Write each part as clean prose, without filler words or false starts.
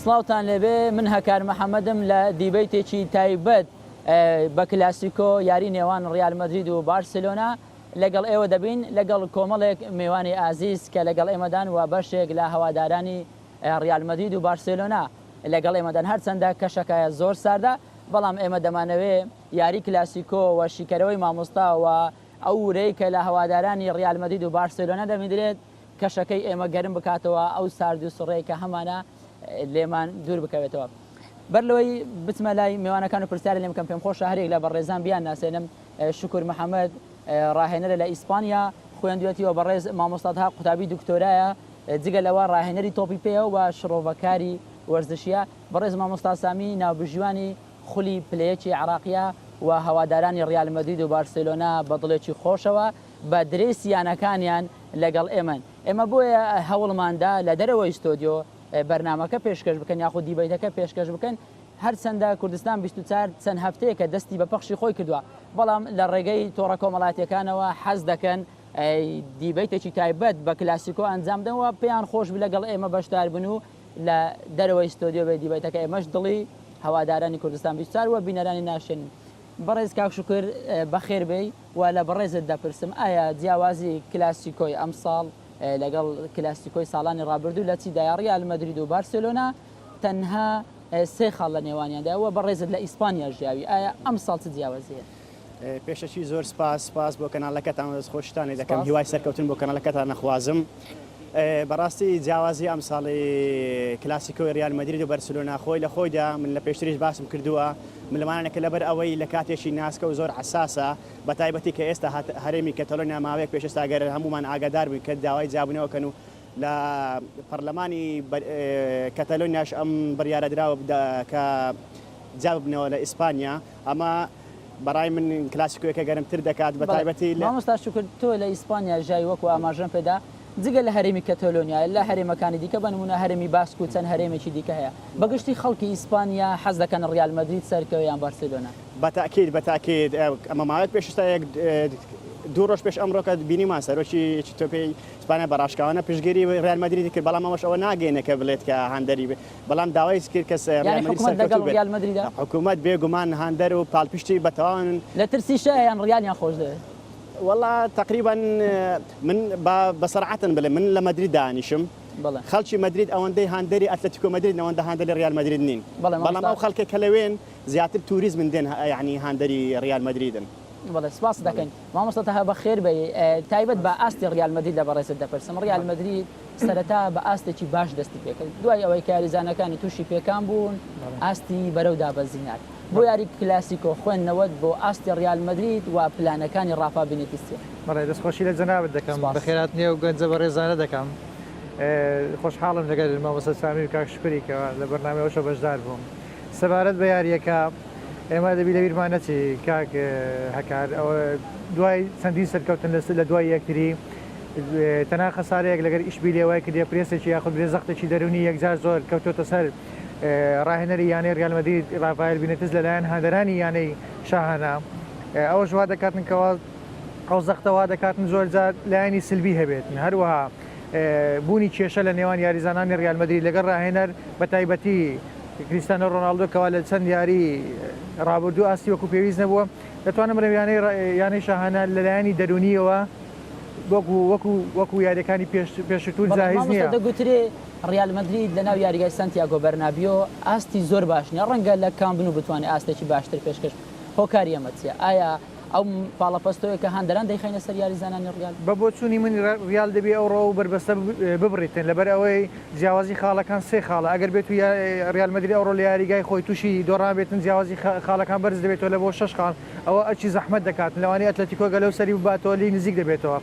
سڵاوتان لێبێ من هەکار محەممەدم لە دیبەیتێکی تایبەت بە کلاسیکۆ یاری نێوان ڕیال مەدرید و بارسلۆنا لەگەڵ ئێوە دەبین لەگەڵ کۆمەڵێک میوانی ئازیز کە لەگەڵ ئێمەدان و بەشێک لە هەوادارانی ڕیال مەدرید و بارسلۆنا لەگەڵ ئێمەدان هەرچەندە کەشەکایە زۆر ساردا بەڵام ئێمە دەمانەوێ یاری کلاسیکۆ و شیکەرەوەی مامۆستا و ئەو ورەی کە لە هەوادارانی ڕیال مەدرید و بارسلۆنا دەمیدرێت کەشەکەی ئێمە گەرم بکاتەوە ئەو سارد و سڕێ کە هەمانە لێمان دوور بکەوێتەوە بەر لەوەی بچمە لای میوانەکان و پرسیارە لێم کەم پێم خۆش هەرێک لە بەڕێزان بیان ناسێنم شکر محەممەد ڕاهێنەرە لە ئیسپانیا خوێندوێتیەوە بەڕێز مامۆستاتها قوتابی دکتۆرایە جگە لەوە ڕاهێنەری تۆپی پێەوە و شڕۆڤەکاری وەرزشیە بەڕێز مامۆستا سامی ناوبژیوانی خولی پلەیەکی عراقیە و هەوادارانی ڕیال مەدرید و بارسلۆنا بە دڵێکی خۆشەوە بە درێ سییانەکانیان لەگەڵ ئێمە بۆیە هەوڵماندا لە دەرەوەی ستۆدیۆ بەرنامەکە پێشکەش بکەن یاخود دیبەیتەکە پێشکەش بکەن هەرچەندە کوردستان 24 چەند هەفتەیە کە دەستی بە پەخشی خۆی کردووە بەڵام لە ڕێگەی تۆڕە کۆمەڵاتیەکانەوە حەز دەکەن دیبەیتێکی تایبەت بە کلاسیکۆ ئەنجامدەوە پێیان خۆش لەگەڵ ئێمە بەشدار بن و لە دەرەوەی ستۆدیۆ بە دیبەیتەکە ئێمەش دڵی هەوادارانی کوردستان 24 وە بینەرانی ناشێن بەڕێز کاک شکر بەخێر بێ و لە بەڕێزت دەپرسم ئایا جیاوازی کلاسیکۆی ئەم ساڵ لەگەڵ کلاسیکۆی ساڵانی ڕابردوو لە چیدای ڕیال مەدرید و بارسلۆنا تەنها سێ خاڵ لە نێوانیانداوە بەڕێزت لە ئیسپانیا ژیاوی ئایا ئەم ساڵ چ جیاوازیە؟ پێشەکی زۆر سپاس بۆ کەناڵەکەتان خۆشتانی دەکەم هیوای سەرکەوتن بۆ کەناڵەکەتان نەخوازم بەڕاستی جیاوازی ئەم ساڵی کلاسیکۆی ریال مەدرید و بارسلۆنا خۆی لە خۆیدا من لە پێشتریش باسم کردووە ملمانانێکە لەبەر ئەوەی لە کاتێکی ناسکە و زۆر حساسە بە تایبەتی کە ئێستا هەرێمی کەتەلۆنیا ماوەیەک پێشێستاگەر هەمومان ئاگادار بووین کە داوای جابوونەوەکەن و لە پەرلەمانی کەتەلۆنیاش ئەم بڕیارەدراوە کە جاببنەوە لە ئیسپانیا ئەمە بەڕای من کلاسیکۆیەکە گەرمتر دەکات بە تایبەتی مامۆستا شکر تۆ لە ئیسپانیا ژای وەکو ئاماژەم پێدا جگە لە هەرێمی کەتەلۆنیا لە هەرێمەکانی دیکە بە نمونە هەرێمی باسک و چەند هەرێمێکی دیکە هەیە بەگشتی خەڵکی ئیسپانیا حەز دەکەن ڕیال مەدرید سەرکەوە یان بارسلۆنا بەتاکید ئەمە ماوەیەک پێشتا دوو ڕۆژ پێش ئەمڕۆکە بینیمان سەرۆکی تۆپی ئیسپانیا بەڕاشکاوانە پشتگیری ڕیال مەدریدی کرد بەڵام ئەوەش ئەوە ناگەینە کە بڵێت کە هاندەری بەڵام داوای کرد کە ڕیال مەدریدا حکوومەت بێگومان هاندەر و پاڵپشتی بەتەواون لە ترسی شایان ڕیالیان خۆش دەوێت والله تقريبا من بصراحة بلا من لمدريد دانيشم خلشي مدريد ئەوەندەی هاندەری ئەتلتیکۆ مدرید ئەوەندە هاندەری ریال مدرید نین بەڵام ئەو خەڵکە کە لەوێن زیاتر توریزم دێن یعنی هاندەری ریال مدریدن بەڵێ سپاس دەکەین مامۆستاها بەخێر بێ تایبەت بە ئاستی ریال مدرید لە بەڕێزت دەپرسم ریال مدرید سەرەتا بە ئاستێکی باش دەستی پێکرد دوای ئەوەی کاریزانەکانی تووشی پێکان بوون ئاستی بەرەودا بەزینات بۆ یاری کلاسیکۆ خوێندنەوەت بۆ ئاستی ریال مدرید و پلانەکانی ڕاپابینێتیستی بەڕێ دەستخۆشی لە جەنابەت دەکەم بەخێرات نییە و گەنجە بە ڕێزانە دەکەم خۆشحاڵم لەگەر مامۆستا سامی و کاک شکریکەوە لە بەرنامەوەشە بەشدار بووم سەبارەت بە یاریەکە ئێمە دەبی لە بیرمان نەچی کاک هەکار ئەوە دوای چەندین سەرکەوتن لە دوای یەکتری تەنها خەسارەیەک لەگەر ئیشبیلێوای کردی پرێسێکی یاخود برێزەختێکی دەرونی یەکجار زۆر کەوتۆتە سەر ڕاهێنەری یانەی ریال مەدرید ڕافایل بینێتز لەلایەن هاندەرانی یانەی شاهانە ئەوەش وا دەکاتنکەوە ئەو زەختەوا دەکاتن زۆر جار لایەنی سلبی هەبێتن هەروەها بوونی کێشە لە نێوان یاریزانانی ریال مەدرید لەگەڵ ڕاهێنەر بە تایبەتی کریستیانۆ ڕۆناڵدۆکەوە لە چەند یاری ڕابردوو ئاستی وەکو پێویست نەبووە دەتوانم بڵێم یانەی شاهانە لەلایەنی دەرونیەوە وەکو یاریەکانی پێشتور جاهیز نییە دەگوترێ ڕیال مەدرید لە ناو یاریگای سانتیاگۆ بەرنابیۆ ئاستی زۆر باش نیە ڕەنگە لە کامبن و بتوانێت ئاستێکی باشتر پێشکەش هۆکاری ئەمە چیە ئایا ئەو پاڵەپەستۆیە کە هاندەران دەیخینە سەر یاریزانانی ڕیال بە بۆ چوونی من ریال دەبێ ئەو ڕۆ بربەستە ببڕیتن لەبەر ئەوەی جیاوازی خاڵەکان سێ خاڵە ئەگەر بێت و ریال مەدرید ئەو ڕۆ لە یاریگای خۆی تووشی دۆڕان بێتن جیاوازی خاڵەکان بەرز دەبێتەوە لە بۆ 6 خاڵ ئەوە ئەچی زەحمەت دەکات لەوانەیە ئەتلەتیکۆ گەلەو سەری بباتەوە لی نزیک دەبێتەوە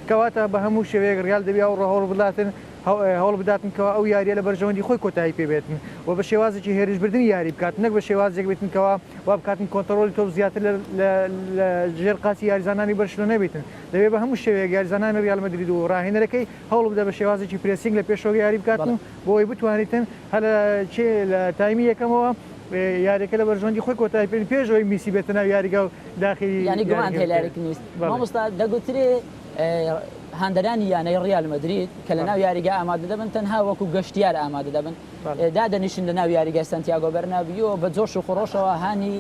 کەواتە بە هەموو شێوەیەک ریال دەبێ ئەو ڕۆ هەوڵ بداتن هەوڵ بداتنکەوە ئەو یاریە لە بەرژەوەندی خۆی کۆتایی پێبێتن و بە شێوازێکی هێرشبردننی یاری بکات نەک بە شێوازێک بێتنکەوە وا بکاتن کۆنتترۆلی تۆ زیاتر لە ژێر قاچی یاریزانانی بەرشلۆنە نەبێتن دەبێت بە هەموو شێوەیەک یاریزانانی ریال مەدرید و ڕاهێنەرەکەی هەوڵ بدە بە شێوازێکی پرێسینگ لە پێشەوە یاری بکاتن بۆی بتوانیتن هەر لە تایمی یەکەمەوە یاریەکە لە بەرژەوەندی خۆی کۆتایی پێ پێشەوەی میسی بێتە ناو یاریگە و داخلی ینی گومان هێلارێک نیست مامۆستا دەگوترێ هاندەرانی یانەی ریال مەدرید کە لە ناو یاریگا ئامادە دەبن تەنها وەکو گەشتیار ئامادە دەبن دادەنیشن لە ناو یاریگای سانتیاگۆ بەرنابیۆ بە جۆش و خۆڕۆشەوە هانی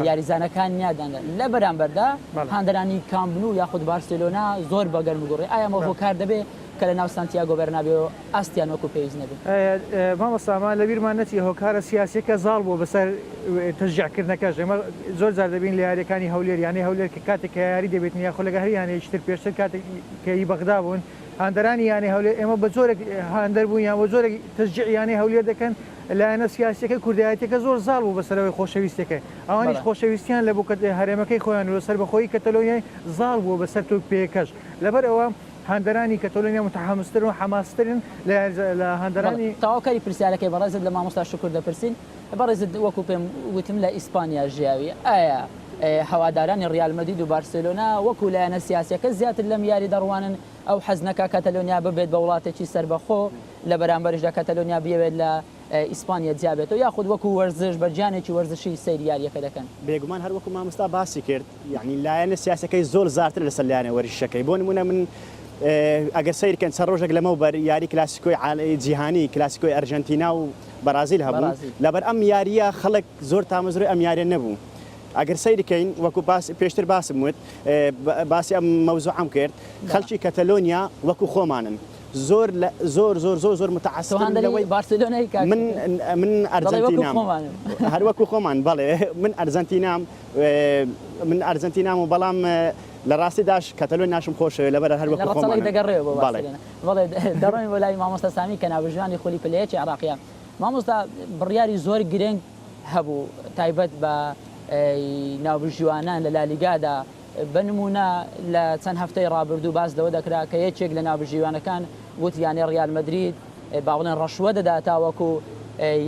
یاریزانەکانیادان لە بەرامبەردا هاندەرانی کامبنو یاخود بارسلۆنا زۆر بەگەرمگوڕی ئایا مەوە کار دەبێت کە لە ناو سانتیاگۆ بەرنابیۆ ئاستیان وەکو پێویست نەبێت مامۆستامان لە بیرمان نەچی هۆکارە سیاسیەکە زاڵ بوو بەسەر تەشجیعکردنەکەش ئێمە زۆر جار دەبین لە یاریەکانی هەولێر یانی هەولێر کە کاتێک کە یاری دەبێت یاخۆ لەگە هەر یانەیەشتر پێشتر کاتێکی بەغدا بوون هاندەرانی یانی هەولێر ئێمە بە زۆرێک هاندەر بوون یان بە زۆرێک تەشجیع یانی هەولێر دەکەن لایەنە سیاسیەکە کوردایەتەکە زۆر زاڵ بوو بەسەرەوەی خۆشەویستەکە ئەوانیش خۆشەویستیان لە بوو هەرێمەکەی خۆیان لە سەر بەخۆی کەتەلۆنیای زاڵ بوو بەسەر تو پێکەش لەبەر ئەوە هاندەرانی کەتۆلۆنیا متحمسترن و حماسترن لە هاندەرانی تاواکاری پرسیارەکەی بەڕێزت لە مامۆستا شکر دەپرسین بەڕێزت وەکو پێم وتم لە ئیسپانیا ژیاوی ئایا هەوادارانی ڕیال مەدرید و بارسلۆنا وەکو لایەنە سیاسیەکە زیاتر لەم یاری دەڕوانن ئەو حەزنەکە کەتەلۆنیا ببێت بە وڵاتێکی سربەخۆ لە بەرامبەرشدا کەتەلۆنیا بێت لە ئیسپانیا جیابێتەوە یاخود وەکو وەرزش بەرجانێکی وەرزشی سەیری یاریەکە دەکەن بێگومان هەر وەکو مامۆستا باسی کرد یعنی لایەنە سیاسەکەی زۆر زیاتر لەسەر لایەنە وەرزشەکەی بۆ نمونە من ئەگەر سیرکەن چەند ڕۆژێک لەمەوبەر یاری کلاسیکۆی جیهانی کلاسیکۆی ئەرژەنتینا و بەرازیل هەبوو لەبەر ئەم یاریە خەڵک زۆر تامەزرۆی ئەم یاریە نەبوو ئەگەر سیرکەین وەکو پێشتر باسم وت باسی ئەم مەوزوعم کرد خەڵکی کەتەلۆنیا وەکو خۆمانن زۆر زۆر متعەسفن لەوەی بارسلۆنای من ئەرجەنتینام هەر وەکو خۆمان بەڵێ من ئەرجەنتینام و بەڵام لە ڕاستیداش کەتەلۆنی ناشم خۆشەوە لەبەر هەر وەکو خۆمان دەگەڕێەوە بەڵێ دەڕۆین بۆ لای مامۆستا سامی کە ناوژوانی خۆلی پلەیەکی عراقیە مامۆستا بڕیاری زۆر گرنگ هەبوو تایبەت بە ناوبژیوانان لە لالیگادا بنمونە لە چەند هەفتەی ڕابردوو باس لەوە دەکرا کە یەکێک لە ناوبژیوانەکان وتیانێ ڕیال مەدرید باڵێن ڕەشوە دەداتا وەکو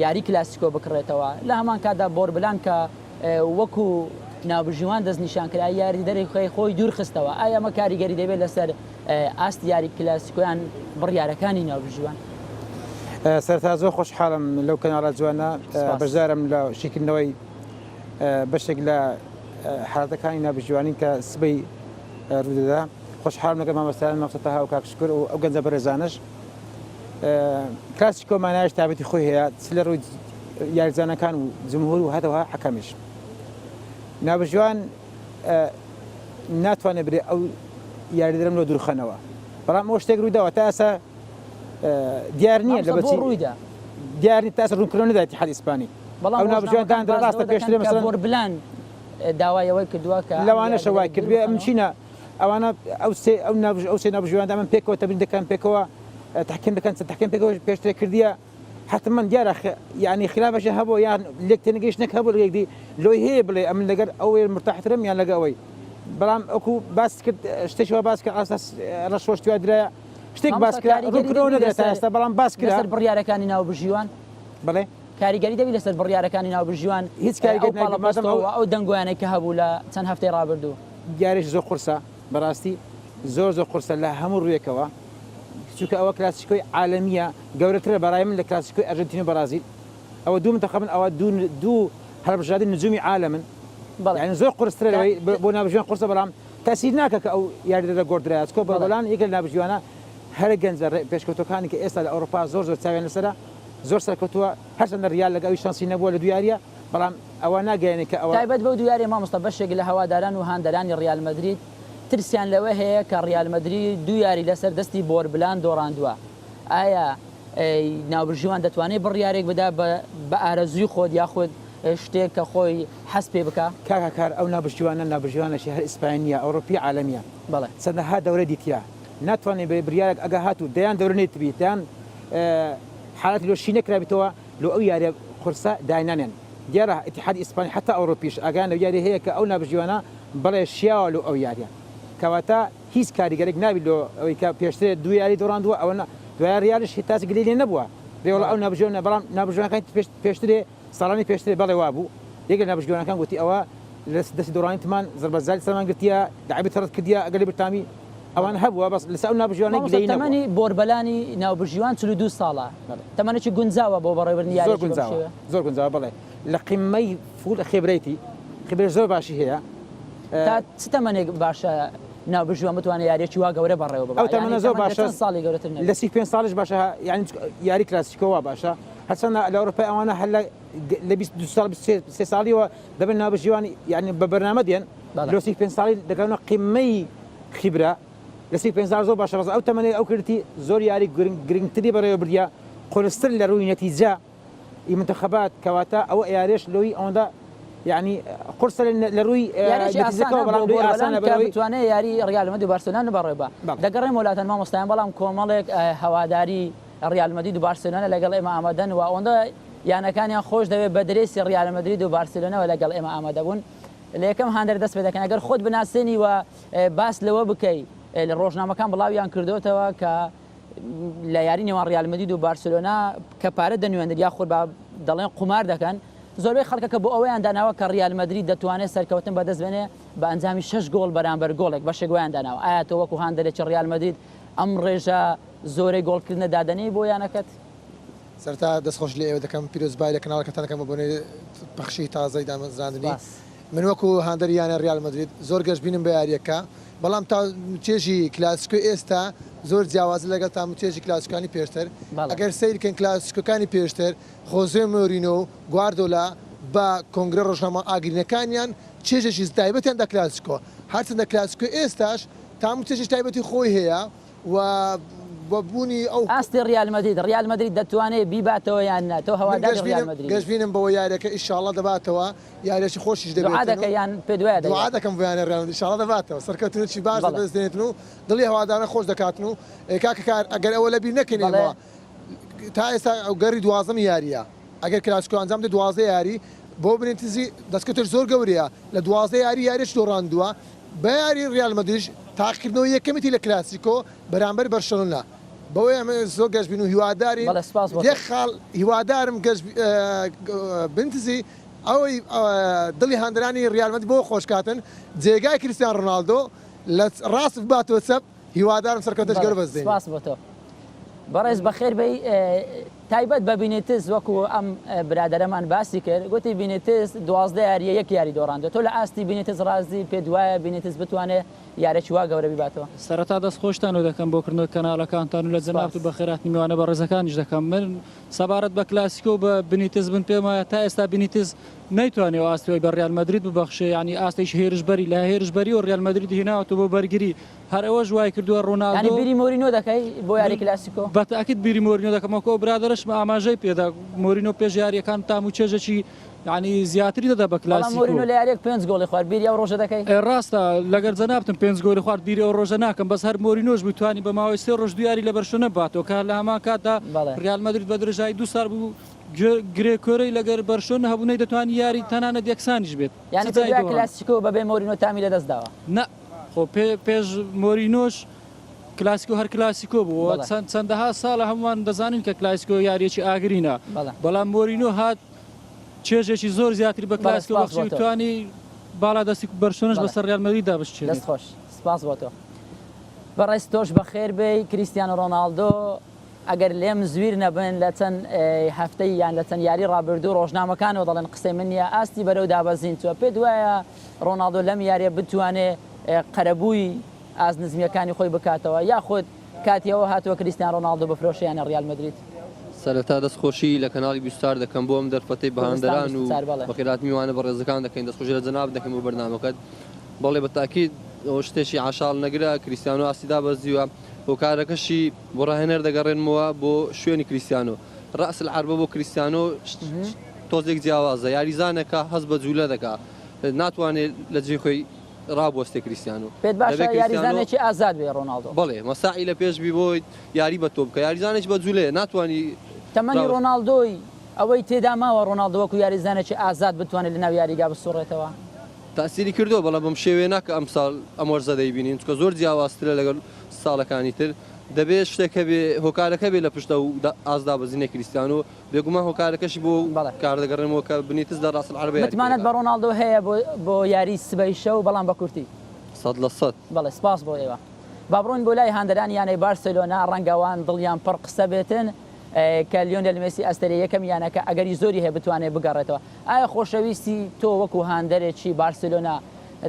یاری کلاسیکۆ بکڕێتەوە لە هەمان کاتدا بۆربلان کە وەکو ناوبژیوان دەستنیشان کرا یاری دەرەی خۆی دوور خستەوە ئایا ئەمە کاریگەری دەبێت لەسەر ئاست یاری کلاسیکۆیان بڕیارەکانی ناوبژیوان سەرتا زۆر خۆشحاڵم لەو کەناڵە جوانە بەشدارم لە شیکردنەوەی بەشێک لە حالەتەکانی ناوبژیوانی کە سبەی ڕوودەدا خۆشحاڵم لەگەڵ مامۆستایان مەفتەها و کاکشکر و ئەو گەنجە بەڕێزانش کلاسیکۆ مانایش تابەتی خۆی هەیە لە ڕووی یاریزانەکان و جمهور و هەتەوە حەکەمیش ناوبژیوان ناتوانێت برێ ئەو یاریدەرم لە دوورخەنەوە بەڵام ئەو شتێک ڕوویداوە تا ئێستا دیار نییە لە بەچی ڕوویدا دیارنی تا ئێستا ڕوونکردنەوەی نەدا ئیتیحاد ئیسپانی ئەو ناوبژیوانتان ڕاستە پێشتر مەسەڵەن بۆربلان داوایەوەی کردووە کە لەوانە شەوای کردوێ ئەم چینە ئەوانە ئەو سێ ناوبژیواندا من پێکەوە تەبین دەکەن پێکەوە تحکیم دەکەن تحکیم پێکەوە پێشتر کردیە حتمما دیارە یعنی خلافەشە هەبوو یان لێک تێنەگەیشتنێک هەبوو لەیەکدی لۆی هەیە بڵێ ئەم لەگەر ئەوێ مرتاحترم یان لەگە ئەوەی بەڵام ئەوکو باس کرد شتێکەوە باس کە ئاستا ڕەشۆشتوای درایە شتێک باس کرا ڕوونکردنەوە نەدرێت تا ئێستا بەڵام باس کرا لەسەر بڕیارەکانی ناوبژیوان بڵێ کاریگەری دەبی لەسەر بڕیارەکانی ناوبژیوان هیچ کاریگەری ئەو دەنگۆیانەی کە هەبوو لە چەند هەفتەی ڕابردوو دیارێک زۆر قورسە بەڕاستی زۆر قورسە لە هەموو ڕوویەکەوە چونکە ئەوە کلاسیکۆی عالەمیە گەورەترە بەڕای من لە کلاسیکۆی ئەرژەنتین و بەرازیل ئەوە دوو منتەخەبن ئەوە دوو هەڵبژاردنی نجومی عالەمن یعنی زۆر قورسترە لەوەی بۆ ناوبژیوان قورسە بەڵام تاسیر ناکە کە ئەو یاریدەرە گۆڕدرایە چکۆ بەڵام یەکێک لە ناوبژیوانە هەر گەنجە پێشکەوتەکانی کە ئێستا لە ئەوروپا زۆر چاویان لەسەرە زۆر سەرکەوتووە هەرچەندە ریال لەگە ئەوی شانسی نەبووە لە دو یاریە بەڵام ئەوە ناگەیەنێت کە ئەوە تایبەت بەو دو یاری مامۆستا بەشێک لە هەواداران و هاندەرانی ڕیال مەدرید ترسیان لەوە هەیە کە ڕیال مەدرید دو یاری لەسەر دەستی بۆربلان دۆڕاندووە ئایا ناوبژیوان دەتوانێت بڕیارێک بدا بە ئارەزوی خۆت یاخود شتێک کە خۆی حەز پێ بکە کاکار ئەو ناوبژیوانەشی هەر ئیسپانیا ئەوروپی عالەمیە بەڵێ سەدەها دەورە دیتیا ناتوانێت بە بریارێک ئەگە هاتوو دەیان دەورنێت بیت دەیان حالەتی لۆشی نەکرابێتەوە لۆ ئەو یاریە قورسە داینانێن دیارە ئیتیحاد ئیسپانی حتا ئەوروپیش ئەگەن لەو یاری هەیە کە ئەو ناوبژیوانە بەڵێ شیاوە لۆ ئەو یاریە کەواتە هیچ کاریگەرێک نابێت لۆ ئەوەی کە پێشتر دو یاری دۆڕاندووە ئەوە دوای ریالش تاس گلێ نەبووە ڕێوەڵ ئەو ناوبژیوانە بەڵام ناوبژیوانەکان پێشترێ ساڵانی پێشترێ بەڵێ وابوو یەکێک ناوبژیوانەکان گوتی ئەوە لە دەستی دۆڕانیتمان زەربەزاری سەرمان گرتیە داعیبی تەڕەت کردیە ئەگەری بەرتامی ئەوان هەبووە بەس لەسەر ئەو ناوبژیوانەی گلەی نەبووە تەمەنی بۆربەلانی ناوبژیوان 42 ساڵە تەمەنێکی گونجاوە بۆ بەڕێوەبردنی یاری زۆر گونجاوە بڵێ لە قیمەی فول خێبرەیتی خێبر زۆر باشی هەیە تا چ تەمەنێک باشە ناوبژیوان بتوانێت یاریێکی وا گەورە بەڕێوە ئەو تەمەنە زۆر باشە ساڵی گەورەتر لە 35 ساڵش باشە یعنی یاری کلاسیکۆوە باشە هەرچەندە لە ئەوروپای ئەوانە هەر لە 22 ساڵ 23 ساڵیەوە دەبن ناوبەژیوانی یعنی بە بەرنامە دێن لە 35 ساڵی دەکەونە قیمەی خیبرە لە 35 زۆر باشە ڕاست ئەو تەمەنی ئەو کردی زۆر یاری گرنگتری بەڕێوە بردیا قرستر لە ڕووی نەتیجە منتخبات کەواتە ئەوە یاریش لەوەی ئەوەندا یعنی قرص لە ڕووی بتوانێت یاری ڕیال مەدرید و بارسلۆنا بەڕێ بە دەگەڕێم وڵاتەن مامۆستایان بەڵام کۆمەڵێک هەواداری ڕیال مەدرید و بارسلۆنا لەگەڵ ئێمە ئامادەن و ئەوەندە یانەکانیان خۆش دەوێت بە درێسی ڕیال مەدرید و بارسلۆنەوە لەگەڵ ئێمە ئامادەبوون لە یەکەم هەندێک دەست پێ دەکەن ئەگەر خۆت بناسێنی و باس لەوە بکەی لە ڕۆژنامەکان بڵاویان کردوتەوە کە لە یاری نێوان ڕیال مەدرید و بارسلۆنا کە پارە دەنوێنن یا خۆ دەڵێن قمار دەکەن زۆربەی خەڵکەکە بۆ ئەوەیان داناوە کە ڕیال مەدرید دەتوانێت سەرکەوتن بەدەست بێنێ بە ئەنجامی 6 گۆڵ بەرامبەر گۆڵێک بەشێک گویان داناوە ئایا تۆ وەکو هاندێکی ڕیال مەدرید ئەم ڕێژە زۆرەی گۆڵکردنە دادەنەی بۆ یانەکەت سەرتا دەستخۆش لێ ئێوە دەکەم پیرۆزبای لە کەناڵەکەتانەکەم بە بۆنێ پەخشی تازەی دامەزاندنی من وەکو هاندەریانە ڕیال مەدرید زۆر گەشتبینم بە یاریەکە بەڵام تا چێژی کلاسیکۆ ئێستا زۆر جیاواز لەگەڵ تا چێژی کلاسیکەکانی پێشتر ئەگەر سیرکەن کلاسیکەکانی پێشتر خۆزێ مۆرینۆ و گواردۆلا بە کۆنگرە ڕۆژنامە ئاگرینەکانیان چێژێکی تایبەتیان دا کلاسیکۆ هەرچەندە کلاسیکۆ ئێستاش تام چێژی تایبەتی خۆی هەیە و بوونی ئەو ئاستی ڕیال مەدرید دەتوانێت بیباتەوە یان تۆ هەواداری ڕیال مەدرید گەشتبینم بەوە یاریەکە ئینشاءڵڵا دەباتەوە یاریێکی خۆشیش دەبێت یان پێ دوایە دوعا دەکەم بۆ یانە ڕیال ئینشاءڵڵا دەباتەوە سەرکەوتنێکی باش دەبێتن و دڵی هەوادارە خۆش دەکاتن و کاکە کار ئەگەر ئەوە لەبیر نەکەنەوە تا ئێستا ئەو گەڕی دوازەمی یاریە ئەگەر کلاسیکۆ ئەنجام دێ دوازدە یاری بۆ بنێتیزی دەستکەوتش زۆر گەورەیە لە دوازدە یاری یاریش دۆڕاندووە بە یاری ڕیال مەدرید تاقیکردنەوە یەکەمیتی لە کلاسیکۆ بەرامبەر بەرشەلۆنا بەوەی ئەمە زۆر گەشتبین و هیواداری یەک خاڵ هیوادارم بنتزی ئەوەی دڵی هاندرانی ڕیال مەدرید بۆ خۆشکاتن جێگای کریستیان ڕۆناڵدۆ لە ڕاست باتەوە چەپ هیوادارم سەرکەوتەش گەورە بەزدێن سپاس بۆ تۆ بەڕێز بەخێر بەی تایبەت بە بینێتز وەکو ئەم برادەرەمان باسی کرد گوتی بینێتز 12 یاریە یەک یاری دۆڕاندە تۆ لە ئاستی بینێتز ڕازی پێ دوایە بینێتز بتوانێت یارێکی وا گەورە بیباتەوە سەرەتا دەست خۆشتان و دەکەم بۆکردنەوە کەناڵەکانتان و لە جەنابەت و بەخێرات میوانە بە ڕێزەکانیش دەکەم من سەبارەت بە کلاسیکۆ بە بینیتز بن پێمایە تا ئێستا بینیتز نەیتوانێت ئاستەوەی بە ڕیال مەدرید ببەخشێ ینی ئاستەیش هێرشبەری لە هێرشبەری و ڕیال مەدرید هێناوەتە بۆ بەرگری هەر ئەوە ژوای کردووە ڕۆناڵدۆ بیری مۆرینۆ دەکەی بۆ یاری کلاسیکۆ بەتاکید بیری مۆرینۆ دەکەمەوە برادرشمە ئاماژەی پێدا مۆرینۆ پێش یاریەکان تام و چێژێکی ینی زیاتری دەدا بە کلاسیکۆ مۆرینۆ لە یاریەک 5 گۆڵی خوارد بیری ئەو ڕۆژە دەکەی ڕاستە لەگەر جەنابتم 5 گۆڵی خوارد بیری ئەو ڕۆژە ناکەم بەس هەر مۆرینۆش بتوانی بە ماوەی 3 ڕۆژ دویاری لە بەرشۆنە باتەوە کە لە هەمان کاتدا ڕیال مەدرید بە درێژایی 2 ساڵ بوو گرێکۆرەی لەگەر بەرشۆن هەبوونەی دەتوانانی یاری تەنانەت یەکسانیش بێت یعنی کلاسیکۆ بەبێ مۆرینۆ تامی لەدەستداوە نه خۆ پێش مۆرینۆش کلاسیکۆ هەر کلاسیکۆ بووە چەندەها ساڵە هەمووان دەزانین کە کلاسیکۆ یاریەکی ئاگرینە بەڵام مۆرینۆ هات چێژێکی زۆر زیاتری بە کلاسیکۆ بەخشی توانی باڵا دەستی بەرشۆنش بەسەر ڕیال مەدریددا بشێت دەست خۆش سپاس بۆ تۆ بەڕێز تۆش بەخێر بێ کریستیانۆ ڕۆناڵدۆ ئەگەر لێم زویر نەبن لە چەند هەفتەی یان لە چەند یاری ڕابردوو ڕۆژنامەکانەوە دەڵێن قسەی من نیە ئاستی بەرەو دابەزین چوە پێ دوایە ڕۆناڵدۆ لەم یاریە بتوانێت قەرەبووی ئازنزمیەکانی خۆی بکاتەوە یاخود کاتیەوە هاتووە کریستیان ڕۆناڵدۆ بفرۆشیانە ڕیال مەدرید سەرەتا دەستخۆشی لە کەناڵی بیستار دەکەم بۆ ئەم دەرفەتەی بەهاندەران و بەخێرات میوانە بە ڕێزەکان دەکەین دەستخۆشی لە جەناب دەکەم بۆ بەرنامەکەت بەڵێ بەتاکید ئەو شتێکی عاشاڵ نەگرە کریستیانۆ ئاستیدا بەزیوە هۆکارەکەشی بۆ ڕاهێنەر دەگەڕێنمەوە بۆ شوێنی کریستیانۆ ڕاس العربە بۆ کریستیانۆ تۆزێک جیاوازە یاریزانەکە هەست بە جوولە دەکا ناتوانێت لە جێ خۆی ڕابوەستێ کریستیانۆ پێت باشە یاریزانێکی ئازاد بێ ڕۆناڵدۆ بەڵێ مەساعی لە پێشبی بۆی یاری بە تۆ بکە یاریزانێک بە جوولێ ناتوانانی تەمەنی ڕۆناڵدۆی ئەوەی تێدا ماوە ڕۆناڵدۆ وەکو یاریزانێکی ئازاد بتوانێت لە ناو یاریگا بسوڕێتەوە تاسیری کردو بەڵام بەم شێوێ ناکە ئەم ساڵ ئەم وەرزە دەیبینین چکە زۆر جیاوازترە لەگەڵ ساڵەکانی تر دەبێت شتێکە بێ هۆکارەکە بێ لە پشتە و ئازدا بەزینە کریستیانۆ بێگومان هۆکارەکەشی بۆ کاردەگەڕێنەوە کە بنیتز دە ڕاست العربە متمانەت بە ڕۆناڵدۆ هەیە بۆ یاری سبەی شەو بەڵام بە کورتی 100% بەڵێ سپاس بۆ ئێوە با بڕۆین بۆ لای هاندەران یانەی بارسلۆنا ڕەنگەوان دڵیان پڕ قسە بێتن کە لیۆنێل مێسی ئەستەری یەکەم یانەکە ئەگەری زۆری هەیە بتوانێت بگەڕێتەوە ئایا خۆشەویستی تۆ وەکو هاندەرێکی بارسلۆنا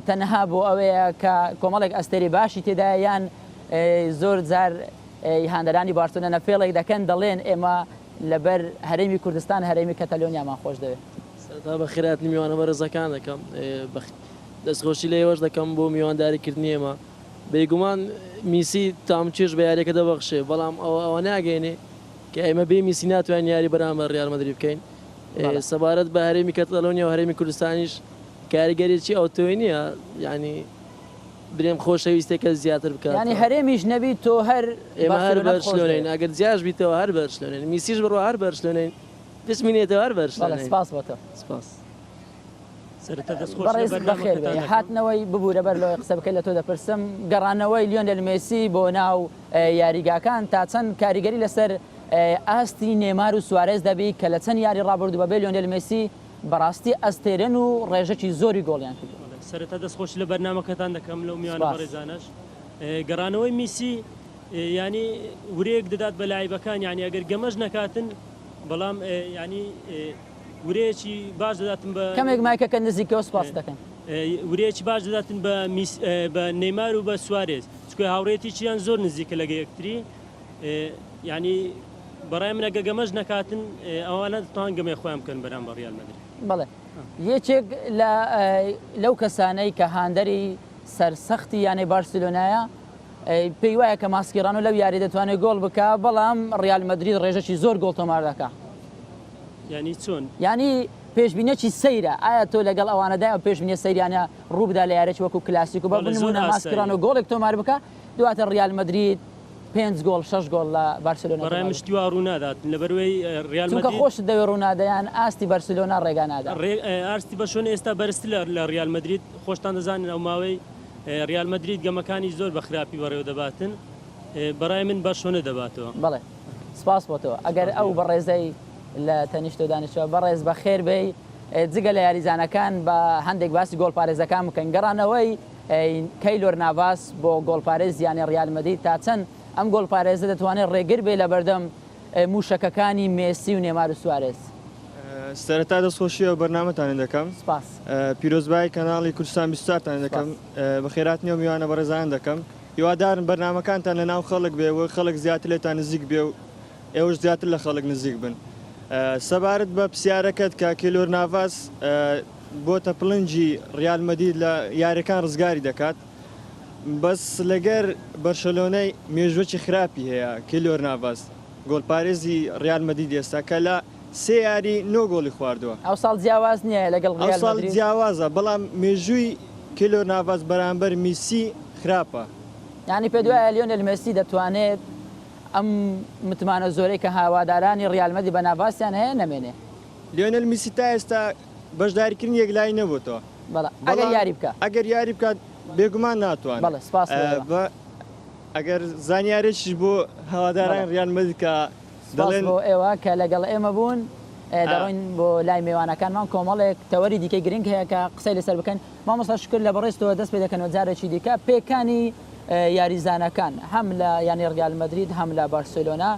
تەنها بۆ ئەوەیە کە کۆمەڵێک ئەستەری باشی تێدا یان زۆر جار هاندەرانی بارسلۆنا نەفێڵێک دەکەن دەڵێن ئێمە لەبەر هەرێمی کوردستان هەرێمی کەتەلۆنیامان خۆش دەوێت تا بە خێراتنی میوانە بەڕێزەکان دەکەم دەستخۆشی لە ئێوەش دەکەم بۆ میوانداریکردنی ئێمە بێگومان میسی تامچێش بە یاریەکە دەبەخشێ بەڵام ئەوە ناگەێنێ کە ئێمە بێ میسی ناتوانین یاری بەرامبەر ڕیال مەدرید بکەین سەبارەت بە هەرێمی کەتەلۆنیا و هەرێمی کوردستانیش کاریگەریی ئەوتۆی نییە ینی برێم خۆشەویستێکە زیاتر بکات ینی هەرێمیش نەبی تۆ هەر ئێمە هەر بەرشلۆنین ئەگەر جیاش بیتەوە هەر بەرشلۆنین میسیش بڕوە هەر بەرشلۆنین پسمینێتەوە هەر بەرشلۆنین سپاس بۆتە سپاس بەڕێز بەخێر بێ هاتنەوەی ببوورە بەر لەوەی قسە بکەی لە تۆ دەپرسم گەڕانەوەی لیۆنێل مێسی بۆ ناو یاریگاکان تا چەند کاریگەری لەسەر ئاستی نێمار و سوارێز دەبی کە لە چەند یاری ڕابردوو بەبێ لیۆنێل مێسی بەڕاستی ئەستێرن و ڕێژەکی زۆری گۆڵیان کرد سەرەتا دەستخۆش لە بەرنامەکەتان دەکەم لەو میوانە بەڕێزانەش گەڕانەوەی میسی ینی ورەیەک دەدات بە لایبەکان ینی ئەگەر گەمەش نەکاتن بەڵام ینی ورەیەکی باش دەداتن بە کەمێک مایکەکە نزیکەوە سپاس دەکەن ورەیەکی باش دەداتن بە نەیمار و بە سوارێز چکۆی هاوڕێتییان زۆر نزیکە لەگە یەکتری ینی بەڕای من ئەگە گەمەش نەکاتن ئەوانە دەتوان گەمەی خۆیان بکەن بەرام بە ڕیال مەدرید بەڵێ یەکێک لەو کەسانەی کە هاندەری سەرسەختی یانەی بارسلۆنایە پێی وایە کە ماسکیران و لەو یاری دەتوانێت گۆڵ بکە بەڵام ڕیال مەدرید ڕێژەی زۆر گۆڵ تۆمار دەکا ینی چۆن ینی پێشبینێکی سەیرە ئایا تۆ لەگەڵ ئەوانەدا ئەو پێشبینێ سەیرانە ڕووبدا لە یارێکی وەکو کلاسیک و بە بنمونە ماسکیران و گۆڵێک تۆمار بکە دواتە ڕیال مەدرید 5 گۆڵ 6 گۆڵ لە بارسلۆنا بەڕای مشتی وا ڕوونادات لەبەروەی ڕیال مەدرید چونکە خۆشت دەوێت ڕوونادەیان ئاستی بارسلۆنا ڕێگانادا ئاستی بەشۆن ئێستا بەرزتر لە ڕیال مەدرید خۆشتان دەزانن ئەو ماوەی ڕیال مەدرید گەمەکانی زۆر بە خراپی بەڕێوە دەباتن بەڕای من بەشۆنە دەباتەوە بەڵێ سپاس بۆتەوە ئەگەر ئەو بەڕێزەی لە تەنیشت و دانیشتەوە بەڕێز بە خێر بێ جگە لە یاریزانەکان بە هەندێک باسی گۆڵپارێزەکان بکەن گەڕانەوەی کەیلۆر ناڤاس بۆ گۆڵپارێز یانی ڕیال مەدرید تا چەند ئەم گۆڵپارێزە دەتوانێت ڕێگر بێ لە بەردەم موشەکەکانی مێسی و نێمار و سوارێز سەرەتا دەستخۆشیەوە بەرنامەتان دەکەم سپاس پیرۆزبای کەناڵی کوردستان بیستارتان دەکەم بە خێراتنی و میوانە بەڕێزان دەکەم هیوادارن بەرنامەکانتان لە ناو خەڵک بێ و خەڵک زیاتر لێتان نزیک بێ و ئێوەش زیاتر لە خەڵک نزیک بن سەبارەت بە پرسیارەکەت کە کیلۆر ناڤاس بۆتە پڵنجی ڕیال مەدرید لە یاریەکان ڕزگاری دەکات بەس لەگەر بەرشەلۆنەی مێژوەکی خراپی هەیە کیلۆر ناڤاس گۆڵپارێزی ڕیال مەدرید ئێستا کە لە سێ یاری نۆ گۆڵی خواردووە ئەو ساڵ جیاواز نییە لەگەڵ ئەو ساڵ جیاوازە بەڵام مێژووی کیلۆر ناڤاس بەرامبەر میسی خراپە یعنی پێ دوایە لیۆنێل مێسی دەتوانێت ئەم متمانە زۆرەی کە هاوادارانی ڕیال مەدرید بە ناڤاسیان هەیە نەمێنێ لیۆنێل میسی تا ئێستا بەشداریکردن یەکلای نەبووتەوە ئەگەر یاری بکە ئەگەر یاری بکات بێگومان ناتوانێت بەڵێ سپاس ئەگەر زانیارێکیش بۆ هەواداران ڕیال مەدرید کە دەڵێن بۆ ئێوە کە لەگەڵ ئێمە بوون دەڕۆین بۆ لای میوانەکانمان کۆمەڵێک تەوەری دیکەی گرنگ هەیە کە قسەی لەسەر بکەن مامۆستا شکر لە بەڕێستەوە دەست پێ دەکەنەوە جارێکی دیکە پێکانی یاریزانەکان هەم لە یانی ڕیال مەدرید هەم لە بارسلۆنا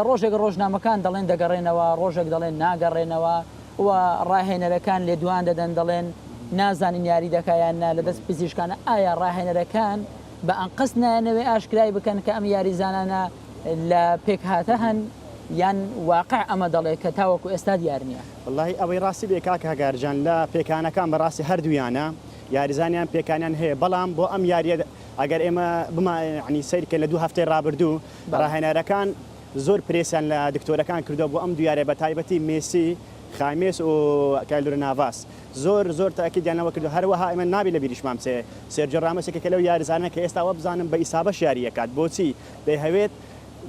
ڕۆژێک ڕۆژنامەکان دەڵێن دەگەڕێنەوە ڕۆژێک دەڵێن ناگەڕێنەوە و ڕاهێنەرەکان لێ دوان دەدەن دەڵێن نازانین یاری دەکایانە لە دەست پزیشکانە ئایا ڕاهێنەرەکان بە ئەنقەست نایەنەوەی ئاشکرای بکەن کە ئەم یاریزانانە لە پێک هاتە هەن یان واقع ئەمە دەڵێت کە تاوەکو ئێستا دیار نییە واللهی ئەوەی ڕاستی بێ کاکە هەگارجان لە پێکانەکان بەڕاستی هەردوویانە یاریزانیان پێکانیان هەیە بەڵام بۆ ئەم یاریە ئەگەر ئێمە بمانی سیرکە لە 2 هەفتەی ڕابردوو ڕاهێنەرەکان زۆر پرێسیان لە دکتۆرەکان کردو بۆ ئەم دویارێ بە تایبەتی مێسی خامێس و کایلۆر ناڤاس زۆر تاکیدیانەوە کردو هەروەها ئێمە نابی لە بیریشمان بچێ سێرجە ڕامۆسێکە کە لەو یاریزانە کە ئێستاوە بزانم بە ئیسابەش یاریەکات بۆچی دەیهەوێت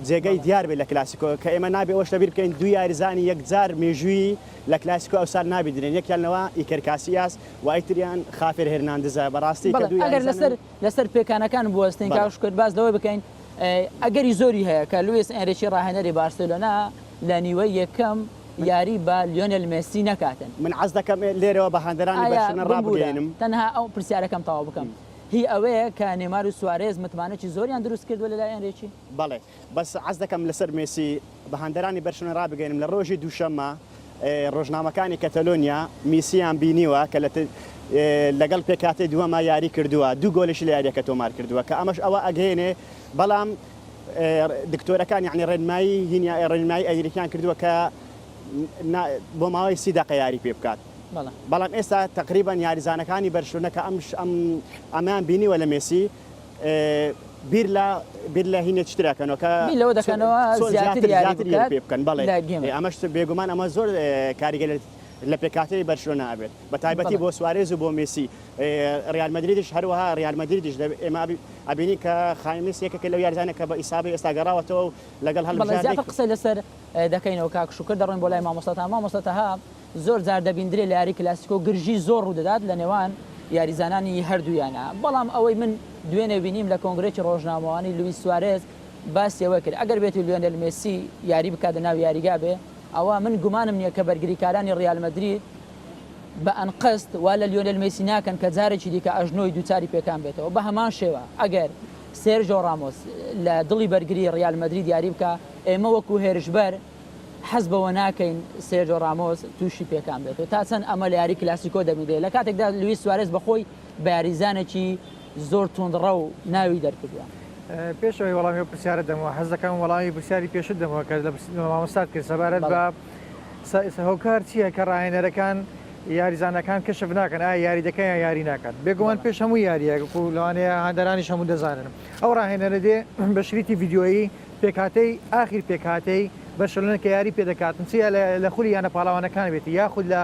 جێگەی دیار بێت لە کلاسیکۆ کە ئێمە نابێ ئەوش لەبیر بکەین دوو یاریزانی یەکجار مێژووی لە کلاسیکۆ ئەوسار نابیدرێن یەکیانەوە ئیکەرکاسیاس و ئایتریان خافر هێرناندزە بەڕاستی ئەگەر لەسەر پێکانەکان بوەستین کاش کرد باز لەوەی بکەین ئەگەری زۆری هەیە کە لویس ئەنریچی ڕاهێنەری بارسلۆنا لە نیوەی یەکەم یاری بە لیۆنێل مێسی نەکاتن من عەز دەکەم لێرەوە بە هاندەرانی بەرشلۆنا ڕابگەێنم تەنها ئەو پرسیارەکەم تەواو بکەم هی ئەوەیە کە نێمار و سوارێز متمانەی زۆریان دروست کردووە لەلای ئەنریچی بەڵێ بەس عەز دەکەم لەسەر مێسی بە هاندەرانی بەرشلۆنا ڕابگەێنم لە ڕۆژی دووشەممە ڕۆژنامەکانی کەتەلۆنیا میسییان بینیوە کە لەگەڵ پێکاتی دووەمە یاری کردووە دوو گۆلشی لە یاریەکە تۆمار کردووە کە ئەمەش ئەوە ئەگەێنێ بەڵام دکتۆرەکان یعنی ڕێنمایی هینیا ڕێنمایی ئەگریکیان کردووە کە بۆ ماوەی 30 دقیقە یاری پێ بکات بەڵام ئێستا تقریبان یاریزانەکانی بەرشلونەکە ئەمان بینیوە لە مێسی بیر لە هینە چتراکەنەوە کە لەوە دەکەنەوە زیاتر یاری پێ بکەن بەڵێ ئەمەش بێگومان ئەمە زۆر کاریگەر لە پێکاتی بەرشلۆنە ئابێت بە تایبەتی بۆ سوارێز و بۆ مێسی ریال مەدریدش هەروەها ریال مەدریدش ئێمە ئەبینی کە خایمس یەکێکە لەو یاریزانە کە بە ئیسابی ئێستا گەڕاوەتەوە لەگەڵ زیاتر قسەی لەسەر دەکەینەوە کاکشوکر دەڕۆین بۆ لای مامۆستاها زۆر جار دەبیندرێ لە یاری کلاسیکۆ گرژی زۆر ڕوودەدات لە نێوان یاریزانانی هەردوویانە بەڵام ئەوەی من دوێنێ بینیم لە کۆنگرێکی ڕۆژنامەوانی لوئیس سوارێز باسیەوە کرد ئەگەر بێت لیۆنێل مێسی یاری بکات ناو یاریگا بێ ئەوە من گومانم نییە کە بەرگریکارانی ڕیال مەدرید بە ئەنقست وا لە لیۆنێل مێسی ناکەن کە جارێکی دیکە ئەژنۆی دووچاری پێکان بێتەوە بە هەمان شێوە ئەگەر سێرژۆ ڕامۆس لە دڵی بەرگری ڕیال مەدرید یاری بکە ئێمە وەکو هێرشبەر حەز بەوە ناکەین سێرژۆ ڕامۆس تووشی پێکان بێتەوە تا چەند ئەمە لە یاری کلاسیکۆ دەمیدێت لە کاتێکدا لوئیس سوارێز بەخۆی بە یاریزانێکی زۆر تونندڕە و ناوی دەرکردووە پێشەوەی وەڵامی پرسیارە دەمەوە حەز دەکەم وەڵامی پرسیاری پێشت دەمەوە کە لە مامۆستات کرد سەبارەت بە هۆکار چییە کە ڕاهێنەرەکان یاریزانەکان کەشف ناکەن ئایا یاری دەکەن یا یاری ناکات بێگومان پێش هەموو یاریە لەوانەیە هەندەرانیش هەموو دەزانن ئەو ڕاهێنەرە دێ بە شریتی ڤیددیۆیی پێکاتەی ئاخیر پێکاتەی بەرشلۆنە کە یاری پێدەکاتن چیە لە خولی یانە پاڵاوانەکان بێتی یاخود لە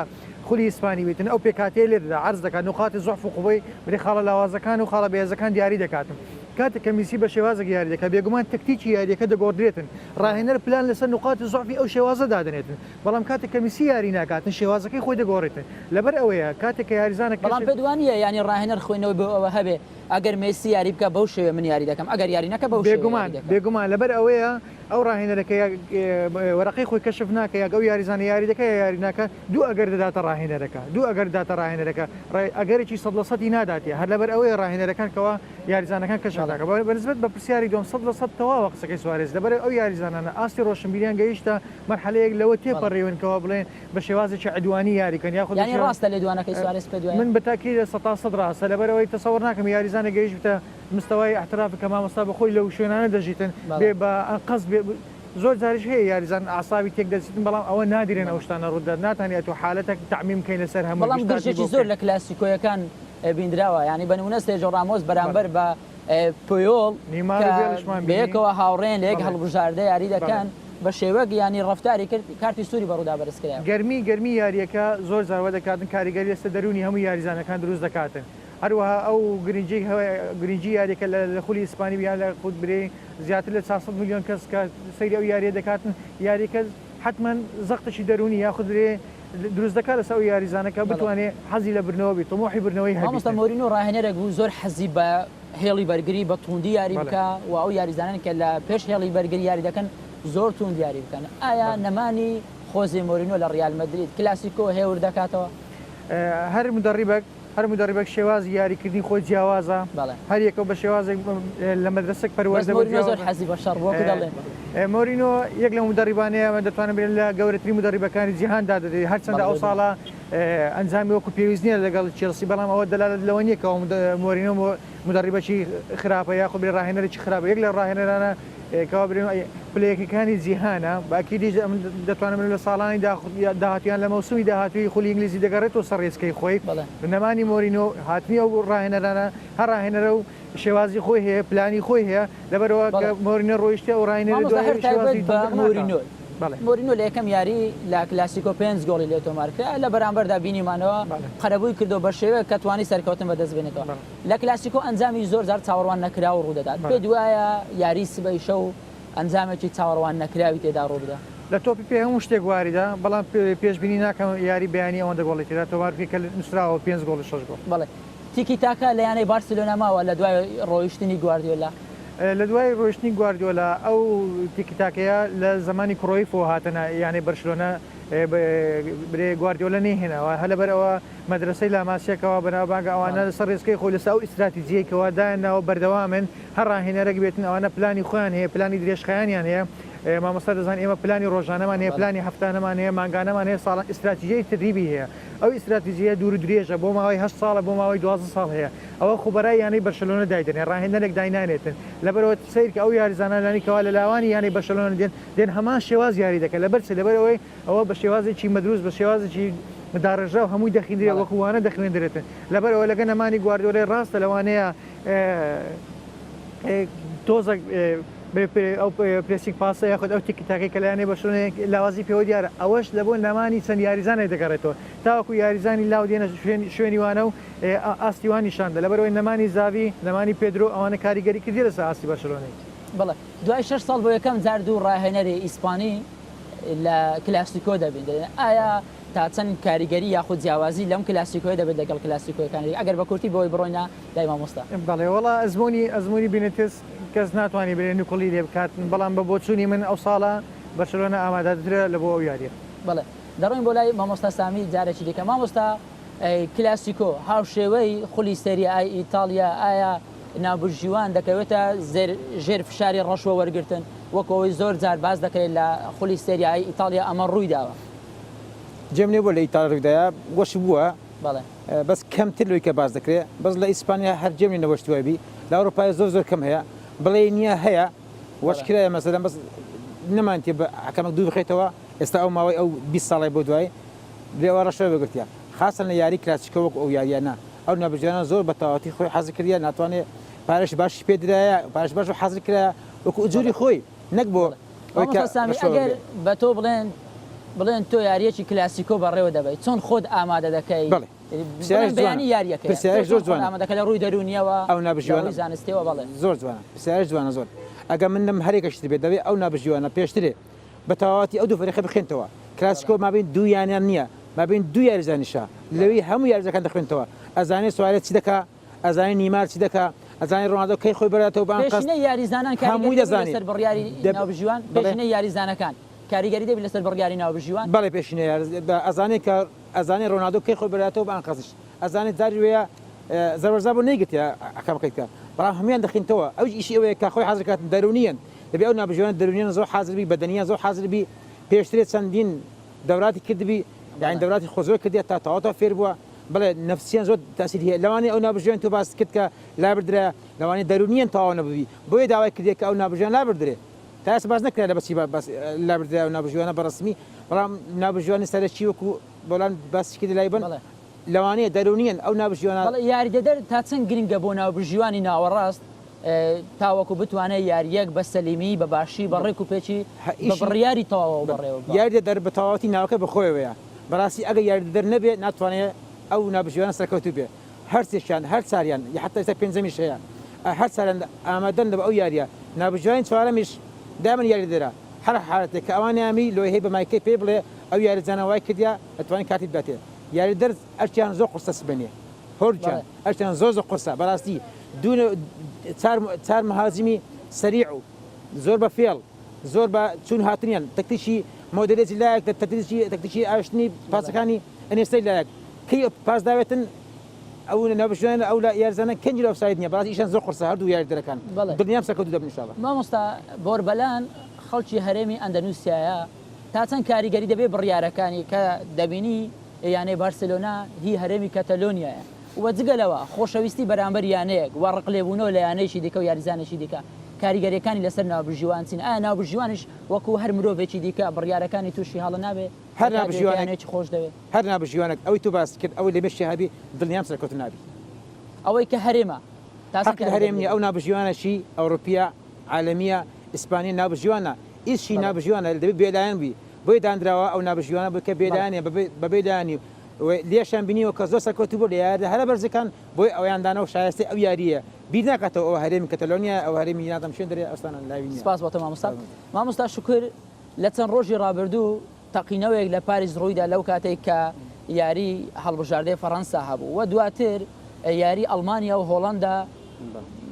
خولی ئیسپانی بێتن ئەو پێکاتەیە لێدا عرض دەکات نقاتی زۆعف و قوبەی بری خاڵە لاوازەکان و خاڵە بەهێزەکان دیاری دەکاتن کاتێک کە میسی بە شێوازێک یاری دەکات بێگومان تەکتیکی یاریەکە دەگۆڕدرێتن ڕاهێنەر پلان لەسەر نقاتی زۆعفی ئەو شێوازە دادنێتن بەڵام کاتێک کە میسی یاری ناکاتن شێوازەکەی خۆی دەگۆڕێتن لەبەر ئەوەیە کاتێک کە یاریزانێک بەڵام پێدوانیە ینی ڕاهێنەر خوێنەوەی بۆ ئەوە هەبێ ئەگەر مێسی یاری بکە بەو شێوێ من یاری دەکەم ئەگەر یاری نەکە بەو بێگومان لەبەر ئەوەیە ئەو ڕاهێنەرەکە وەرەقەی خۆی کەشف ناکە یا ئەو یاریزانە یاری دەکە یاری ناکە دوو ئەگەر دەداتە ڕاهێنەرەکە دوو ئەگەر داتە ڕاهێنەرەکە ئەگەرێکی 100% ناداتێ هەر لەبەر ئەوەیە ڕاهێنەرەکان کەەوە یاریزانەکان کەشف ناکە بەنسبەت بە پرسیاری دۆم 100% تەواوە قسەکەی سوارێز لەبەر ئەو یاریزانانە ئاستی ڕۆشنبیریان گەیشتە مەرحەلەیەک لەوە تێپەڕێونکەوە بڵێن بە شێوازێکی عدوانی یاریکەن یاخود ڕاستە لێ دوانەکەی سوارێز پێ من بەتاکی 100% ڕاستە لەبەر ئەوەی تەسەوەڕ ناکەم یاریزانە گەیشت بتە مستەوای احتراف کە مامۆستا بەخۆی لەو شوێنانە دەژیتن بێ بە ئەنقەس زۆر جاریش هەیە یاریزان ئاساوی تێک دەچیتن بەڵام ئەوە نادرێن ئەو شتانە ڕوودا ناتوانێت و حالەتێک تعمیم بکەین لەسەر هەموو بەڵام گرژێکی زۆر لە کلاسیکۆیەکان بیندراوە ینی بە نمونە سێرژۆ ڕامۆس بەرامبەر بە پۆیۆڵ بەیەکەوە هاوڕێن لە یەک هەڵبژاردە یاری دەکەن بە شێوەک ینی ڕفتاری کرد کارتی سووری بەڕوودا بەرزکرا گەرمی یاریەکە زۆر جارەوە دەکاتن کاریگەری ئێستا دەرونی هەموو یاریزانەکان دروست دەکاتن هەروەها ئەو گرنگی یاریەکە لە خولی ئیسپانی بیان لە خود برێ زیاتر لە 400 میلیۆن کەس کە سەیری ئەو یاریە دەکاتن یاریەکە حتمما زەختشی دەرونی یاخود درێ دروست دەکات لەسەر ئەو یاریزانەکە بتوانێت حەزی لە برنەوە بیت تەمۆحی برنەوەی هەبێت مامۆستا مۆرینۆ ڕاهێنەرێک بوو زۆر حەزی بە هێڵی بەرگری بە توندی یاری بکە و ئەو یاریزانان کە لە پێش هێڵی بەرگری یاری دەکەن زۆر توند یاری بکەن ئایا نەمانی خۆزی مۆرینۆ لە ڕیال مەدرید کلاسیکۆ هێور دەکاتەوە هەر مدربێک شێوازی یاریکردنی خۆی جیاوازە هەر یەکە بە شێوازێک لە مەدرسێک پەروەردە زۆر حەزی بە شەڕ بۆ دەڵێن مۆرینۆ یەک لە مدربانەیە دەتوانێت بێن لە گەورەترین مدربەکانی جیهاندا دەدەێت هەرچەندە ئەو ساڵە ئەنجامی وەکو پێویست نییە لەگەڵ چێلسی بەڵام ئەوە دەلالت لەوە نییە کە مۆرینۆ مدربەکی خراپە یاخۆ بێ ڕاهێنەرێکی خراپە یەک لە ڕاهێنەرانە کەوا برێن پلەیەکەکانی جیهانە باکیدی دەتوانم لە ساڵانی داهاتیان لە مەوسومی داهاتوی خولی ئینگلیزی دەگەڕێتەوە سەرڕێزکەی خۆی بنەمانی مۆرینۆ هاتنی ئەو ڕاهێنەرانە هەر ڕاهێنەرە و شێوازی خۆی هەیە پلانی خۆی هەیە لەبەرەوە مۆرینۆ ڕۆیشتە و ڕاهێنەر مۆرینۆ لە یەکەم یاری لە کلاسیکۆ 5 گۆڵی لێ تۆمارکرا لە بەرامبەردا بینیمانەوە قەرەبووی کردو بە شێوەیە کە توانی سەرکەوتن بەدەست بێنێتەوە لە کلاسیکۆ ئەنجامی زۆر جار چاوەڕوان نەکرا و ڕوودەدات پێ دوایە یاری سبەی شەو ئەنجامێکی چاوەڕوان نەکراوی تێدا ڕوو بدە لە تۆپی پێ هەموو شتێک واریدا بەڵام پێشبینی ناکەم یاری بەیانی ئەوەندە گۆڵی تێدا تۆمارکردی کە نووسراوە 5 گۆڵ 6 گۆڵ بەڵێ تیکی تاکە لە یانەی بارسلۆنا ماوە لە دوای ڕۆیشتنی گواردیۆلا لە دوای ڕۆیشتنی گواردیۆلا ئەو تیکتاکەیە لە زمانی کڕۆیفۆ هاتنە یانەی بەرشلۆنە برێ گواردیۆلە نێهێنەوە هە لەبەرەوە مەدرسەی لاماسیەکەەوە بەناوبانگە ئەوانە لەسەر ڕێزکەی خۆی لەسا و ئیستراتیجیەکەوە دایانەوە بەردەوامن هەر ڕاهێنەرەك بێتن ئەوانە پلانی خۆیان هەیە پلانی درێژخایانیان هەیە مامۆستا دەزانین ئێمە پلانی ڕۆژانەمان هەیە پلانی هەفتانەمان هەیە مانگانەمان هەیە ساڵان ئیستراتیژیای تدریبی هەیە ئەو ئیستراتیژیە دوور و درێژە بۆ ماوەی 8 ساڵە بۆ ماوەی 12 ساڵ هەیە ئەوە خوبەرای یانەی بەرشلۆنە دایدێنێ ڕاهێنەرێک داینانێتن لەبەرەوە سیر کە ئەو یاریزانانی کەوا لە لاوانی یانەی بەرشلۆنە دێن هەمان شێواز یاری دەکەن لەبەرەوەی ئەوە بە شێوازێکی مەدروست بە شێوازێکی مدارڕژە و هەمووی دەخیندرێت وەکووانە دەخوێندرێتن لەبەرەوە لەگە نەمانی گواردیۆلەی ڕاستە لەوانەیە تۆزە ئەو پرسیک پاسە یاخود ئەو تیکتاکی کە لایەنەی بەشۆنێ لاوازی پێوە دیارە ئەوەش لە بۆ نەمانی چەند یاریزانێک دەگەڕێتەوە تاوەکو یاریزانی لاو دێنە شوێنی وانە و ئاستیوانی شاندە لەبەرەوەی نەمانی زاوی نەمانی پێدرۆ ئەوانە کاریگەری کردی لەسەر ئاستی بەشۆنەی بەڵێ دوای 6 ساڵ بۆ یەکەم جار دوو ڕاهێنەری ئیسپانی لە کلاسیکۆ دەبین ئایا تا چەند کاریگەری یاخود جیاوازی لەم کلاسیکۆی دەبێت لەگەڵ کلاسیکۆیەکانی ئەگەر بە کورتی بۆی بڕۆینە دای مامۆستا بەڵێ وڵا ئەزمموی بینێتس کەس ناتوانانی برێن نوکڵی لێ بکاتن بەڵام بە بۆچوونی من ئەو ساڵە بەرشلۆنە ئامادەدرێ لە بۆ ئەو یاریە بەڵێ دەڕۆین بۆ لای مامۆستا سامی جارێکی دیکە مامۆستا کلاسیکۆ هاوشێوەی خولی سەریای ئیتالیا ئایا نابژیوان دەکەوێتە ژێر فشاری ڕەشوە وەرگتن وەکەوەی زۆر جار باز دەکرێت لە خولی سەریای ئیتالیا ئەمە ڕووی داوە جێم بۆ لە ئیتال ڕووداە گۆش بووە بەڵێ بەس کەمتر لەوەی کە باز دەکرێت بەس لە ئیسپانیا هەر جێمی نەوەشتووەبی لە ئەوروپای زۆر کەم هەیە بڵێ نییە هەیە وەشکرایە مەسەلەن بەس نەمانتی بە حکەمە دوو بخێتەوە ئێستا ئەو ماوەی ئەو 20 ساڵی بۆ دوای لێوە ڕەشەوە بگرتیا خاصن لە یاری کلاسیکە وەک ئەو یاریانە ئەو نابژیانە زۆر بە تەواوەتی خۆی حەزر کردیە ناتوانێت پارەش باشی پێدرایە پارەش باش حەزر کرایە وەکو ئوجوری خۆی نەک بۆ ئەگەر بە تۆ بڵێن تۆ یاریەکی کلاسیکۆ بەڕێوە دەبێت چۆن خۆت ئامادە دەکەی بەیانی یاریەکە زۆر جوان ئامادەکە لە ڕووی دەرونیەوە ئەو نابژیوانە زانستیەوە بەڵێ زۆر جوانە پرسیارش جوانە زۆر ئەگە من لەم هەرێکەشت بێت دەبێت ئەو نابژیوانە پێشترێ بە تەواوەتی ئەو دوو فەرێخە بخێنتەوە کلاسیکۆ مابین دوو یانیان نییە مابین دوو یاریزانیشە لەوی هەموو یاریزەکان دەخوێنتەوە ئەزانێ سوارێت چی دەکا ئەزانێ نیمار چی دەکا ئەزانانی ڕۆناڵدۆ کەی خۆی بەراتەوە پێشینەی یاریزانان هەمووی دەزانێت سەر بڕیاری ناوبژیوان پێشینەی یاریزانەکان کاریگەری دەبێت لەسەر بڕیاری ناوبژیوان بەڵێ پێشینەی ئەزانێت کە ئەزانێ ڕۆناڵدۆ کەی خۆی بەراتەوە بە ئەنقەزش ئەزانێت جاری وەیە زەبەرزا بۆ نەیگرتیا ئەکەمەکەیتکە بەڵام هەمویان دەخینتەوە ئەو ئیشی ئەوەیە کە خۆی حەزرکات دەرونیان دەبێت ئەو نابژیوان دەرونیان زۆر حازربی بەدەنیان زۆر حازربی پێشترێت چەندین دەوراتی کردبی یعنی دەوراتی خۆزۆر کردێت تا تەواوەتەوە فێر بووە بڵێ نفسیان زۆر تاسیر هەیە لەوانەیە ئەو نابژیوان تۆ باس کرد کە لابردرایە لەوانەیە دەرونیان تەواو نەبووی بۆیە داوای کردێت کە ئەو نابژیان لابردرێ تا ئێستا باز نەکرا لە بەچی لابردرای ئەو نابژیوانە بەڕسمی بەڵام نابژیوانی سەرەکی وەکو بەڵام باسی کرد لای بن لەوانەیە دەرونیان ئەو نابژیوانە یاری دەدەر تا چەند گرنگە بۆ ناوبژیوانی ناوەڕاست تاوەکو بتوانێت یاریەک بە سەلیمی بە باشی بەڕێک و پێچی بڕیاری تەواو بەڕێوە یاری دەر بە تەواوەتی ناوەکە بەخۆیەوەیە بەڕاستی ئەگەر یاری دەر نەبێت ناتوانێت ئەو نابژیوانە سەرکەوتوو بێ هەر سێشیان هەر چاریان حتا ئێستا پێنجەمیش هەیە هەر چاریان ئامادەن بە ئەو یاریە نابژیوانی چوارەمیش دامن یاری دەرە هەر حالەتێک کە ئەوانیامی لۆی هەیە بە مایکەی پێ بڵێ ئەو یاریزانە وای کردیا ئەتوانین کاتی باتێ یاری دەر ئەرچیان زۆر قورسە سبێنێ هۆرجان ئەرچیان زۆر قورسە بەڕاستی چار مهاجمی سریع و زۆر بە فێڵ زۆر بە چون هاتنیان تەکتیشی مۆدلێتی لایەک تەکتیشی ئاشتنی پاسەکانی ئەنێستەی لایەک کەی پاس داوێتن ئەو نابژیوان ئەو لە یاریزانە کەنجی لە ئۆفساید نییە بەڕاستی ئیشان زۆر قورسە هەردوو یاری دەرەکان دڵنیام سەرکەوتوو دەبن ئینشاڵڵا مامۆستا بۆربەلان خەڵکی هەرێمی ئەندەنووسیایە تا چەند کاریگەری دەبێت بڕیارەکانی کە دەبینی یانەی بارسلۆنا هی هەرێمی کەتەلۆنیایە وە جگەلەوە خۆشەویستی بەرامبەر یانەیەک وا ڕقلێبوونەوە لە یانەیەشی دیکە و یاریزانێکی دیکە کاریگەریەکانی لەسەر ناوبژیوان چین ئایا ناوبژیوانش وەکو هەر مرۆڤێکی دیکە بڕیارەکانی تووشی هەڵە نابێت هەر نابژیوانێکی خۆش دەوێت هەر نابژیوانێک ئەوەی تو باس کرد ئەوەی لە بێشی هەبی دڵنیام سەرکەوت نابی ئەوەی کە هەرێمە هەرێمی ئەو نابژیوانەشی ئەوروپیا عالمیە ئیسپانی نابژیوانە ئیشی نابژیوانە دەبێت بێلایەن بی بۆی دانراوە ئەو نابژیوانە بکە بێدانێ بەبێدانی لێشان بینیوە کە زۆر سەرکەوتوو بۆ لە یاریدا هەرە بەرزەکان بۆی ئەویاندانە و شایستی ئەو یاریە بیر ناکاتەوە ئەو هەرێمی کەتەلۆنیا ئەو هەرێمی ناتەم شوێن دەرێ ئەستانە لاوی سپاس بۆتە مامۆستا مامۆستا شکر لە چەند ڕۆژی ڕابردوو تەقینەوەیەک لە پاریس ڕوویدا لەو کاتێک کە یاری هەڵبژاردەی فەڕەنسا هەبوو و دواتر یاری ئەڵمانیا و هۆڵەندا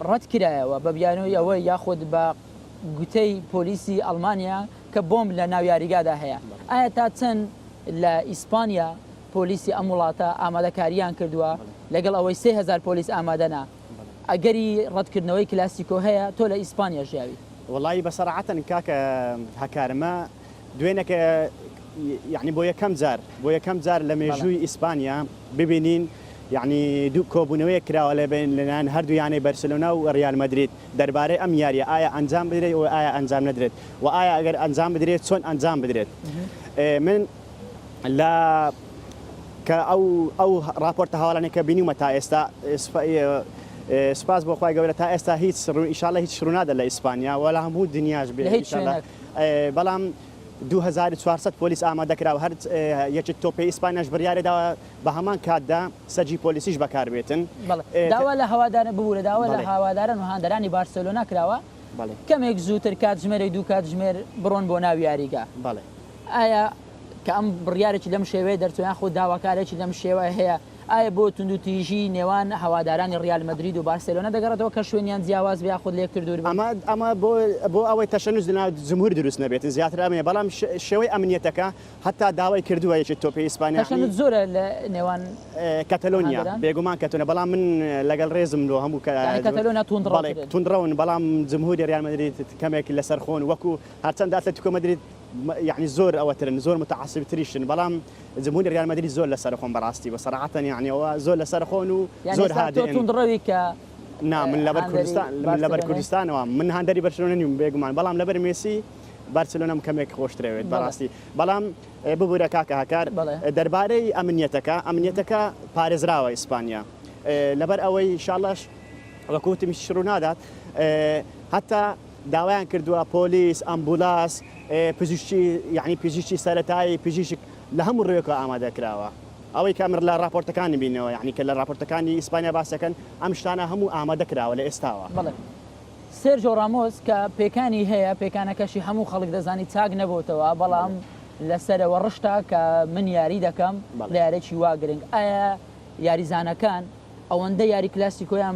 ڕەت کرایەوە بە بیانەوەی ئەوە یاخود بە گوتەی پۆلیسی ئەڵمانیا کە بۆم لە ناو یاریگادا هەیە ئایا تا چەند لە ئیسپانیا پۆلیسی ئەم وڵاتە ئامادەکاریان کردووە لەگەڵ ئەوەی 3000 پۆلیس ئامادەنا ئەگەری ڕەتکردنەوەی کلاسیکۆ هەیە تۆ لە ئیسپانیا ژیاوی وڵی بەسەرعەتەن کاکە هەکارمە دوێنێکە یعنی بۆ یەکەم جار لە مێژووی ئیسپانیا ببینین یعنی دوو کۆبوونەوەی کراوە لە بین لەنان هەردوویانەی بەرسلۆنا و ڕیال مەدرید دەربارەی ئەم یاریە ئایا ئەنجام بدرێت و ئایا ئەنجام نەدرێت و ئایا ئەگەر ئەنجام بدرێت چۆن ئەنجام بدرێت من لە کە ئەو راپۆرتە هەواڵانێک کە بینیمە تا ئێستا سپاس بۆ خۆی گەورە تا ئێستا هیچ ئیشاڵە هیچ شڕونادە لە ئیسپانیا وەلا هەموو دنیاش بەڵام 2400 پۆلیس ئامادەکراوە هەر یەکی تۆپی ئیسپانیاش بڕیارێداوە بە هەمان کاتدا سەرجی پۆلیسیش بەکاربێتن داوا لە هەوادارە ببوورە داوا لە هاواداران و هاندەرانی بارسلۆنا کراوە کەمێک زووتر کاتژمێری دوو کاتژمێر بڕۆن بۆ ناو یاریگا ئایا کە ئەم بڕیارێکی لەم شێوەیە دەرچویان خۆ داواکارێکی لەم شێوە هەیە ئایا بۆ توندوتیژی نێوان هەوادارانی ڕیال مەدرید و بارسلۆنا دەگەڕێتەوە کە شوێنیان جیاواز بیا خۆ لێک کردوور ئەمە بۆ ئەوەی تەشەنووس لەناو جمهور دروست نەبێتن زیاتر ئەمەیە بەڵام شێوەی ئەمنیەتەکە هەتا داوای کردووە یەکی تۆپی ئیسپانیا زۆرە لە نێوان کەتەلۆنیا بێگومان کەتونە بەڵام من لەگەڵ ڕێزم لۆ هەموو کەتەلۆنا توندڕەون بەڵام جمهوری ڕیال مەدرید کەمێک لەسەر خۆن وەکو هەرچەند ئەتلێتیکۆ مەدرید يعني زۆر ئەوەترن زۆر متعصبتریشن بەڵام جمهوری ڕیال مەدرید زۆر لەسەر خۆن بەڕاستی بەسەرعەتەن یعنیەوە زۆر لەسەر خۆن و زۆر هادڕەوی کە من لەبەر کوردستانەوە من هەندەری بەرسلۆنا نیم بێگومان بەڵام لەبەر مێسی بارسلۆنەم کەمێک خۆشترەوێت بەڕاستی بەڵام ببوورە کاکە هەکار دەربارەی ئەمنیەتەکە پارێزراوە ئیسپانیا لەبەر ئەوەی ئینشاڵڵاش وەکوتمی شڕ نادات هەتا داوایان کردووە پۆلیس ئەمبولاس پزیشکی یعنی پزیشکی سەرەتایی پزیشک لە هەموو ڕێوەکە ئامادەکراوە ئەوەی کامر لە راپۆرتەکانی بینەوە یعنی کە لە راپۆرتەکانی ئیسپانیا باسەکەن ئەم شتانە هەموو ئامادەکراوە لە ئێستاوە سێرجۆ ڕامۆس کە پێکانی هەیە پێکانەکەشی هەموو خەڵک دەزانی چاک نەبووتەوە بەڵام لەسەرەوە ڕشتا کە من یاری دەکەم لە یارێکی وا گرنگ ئایا یاریزانەکان ئەوەندە یاری کلاسیکۆیان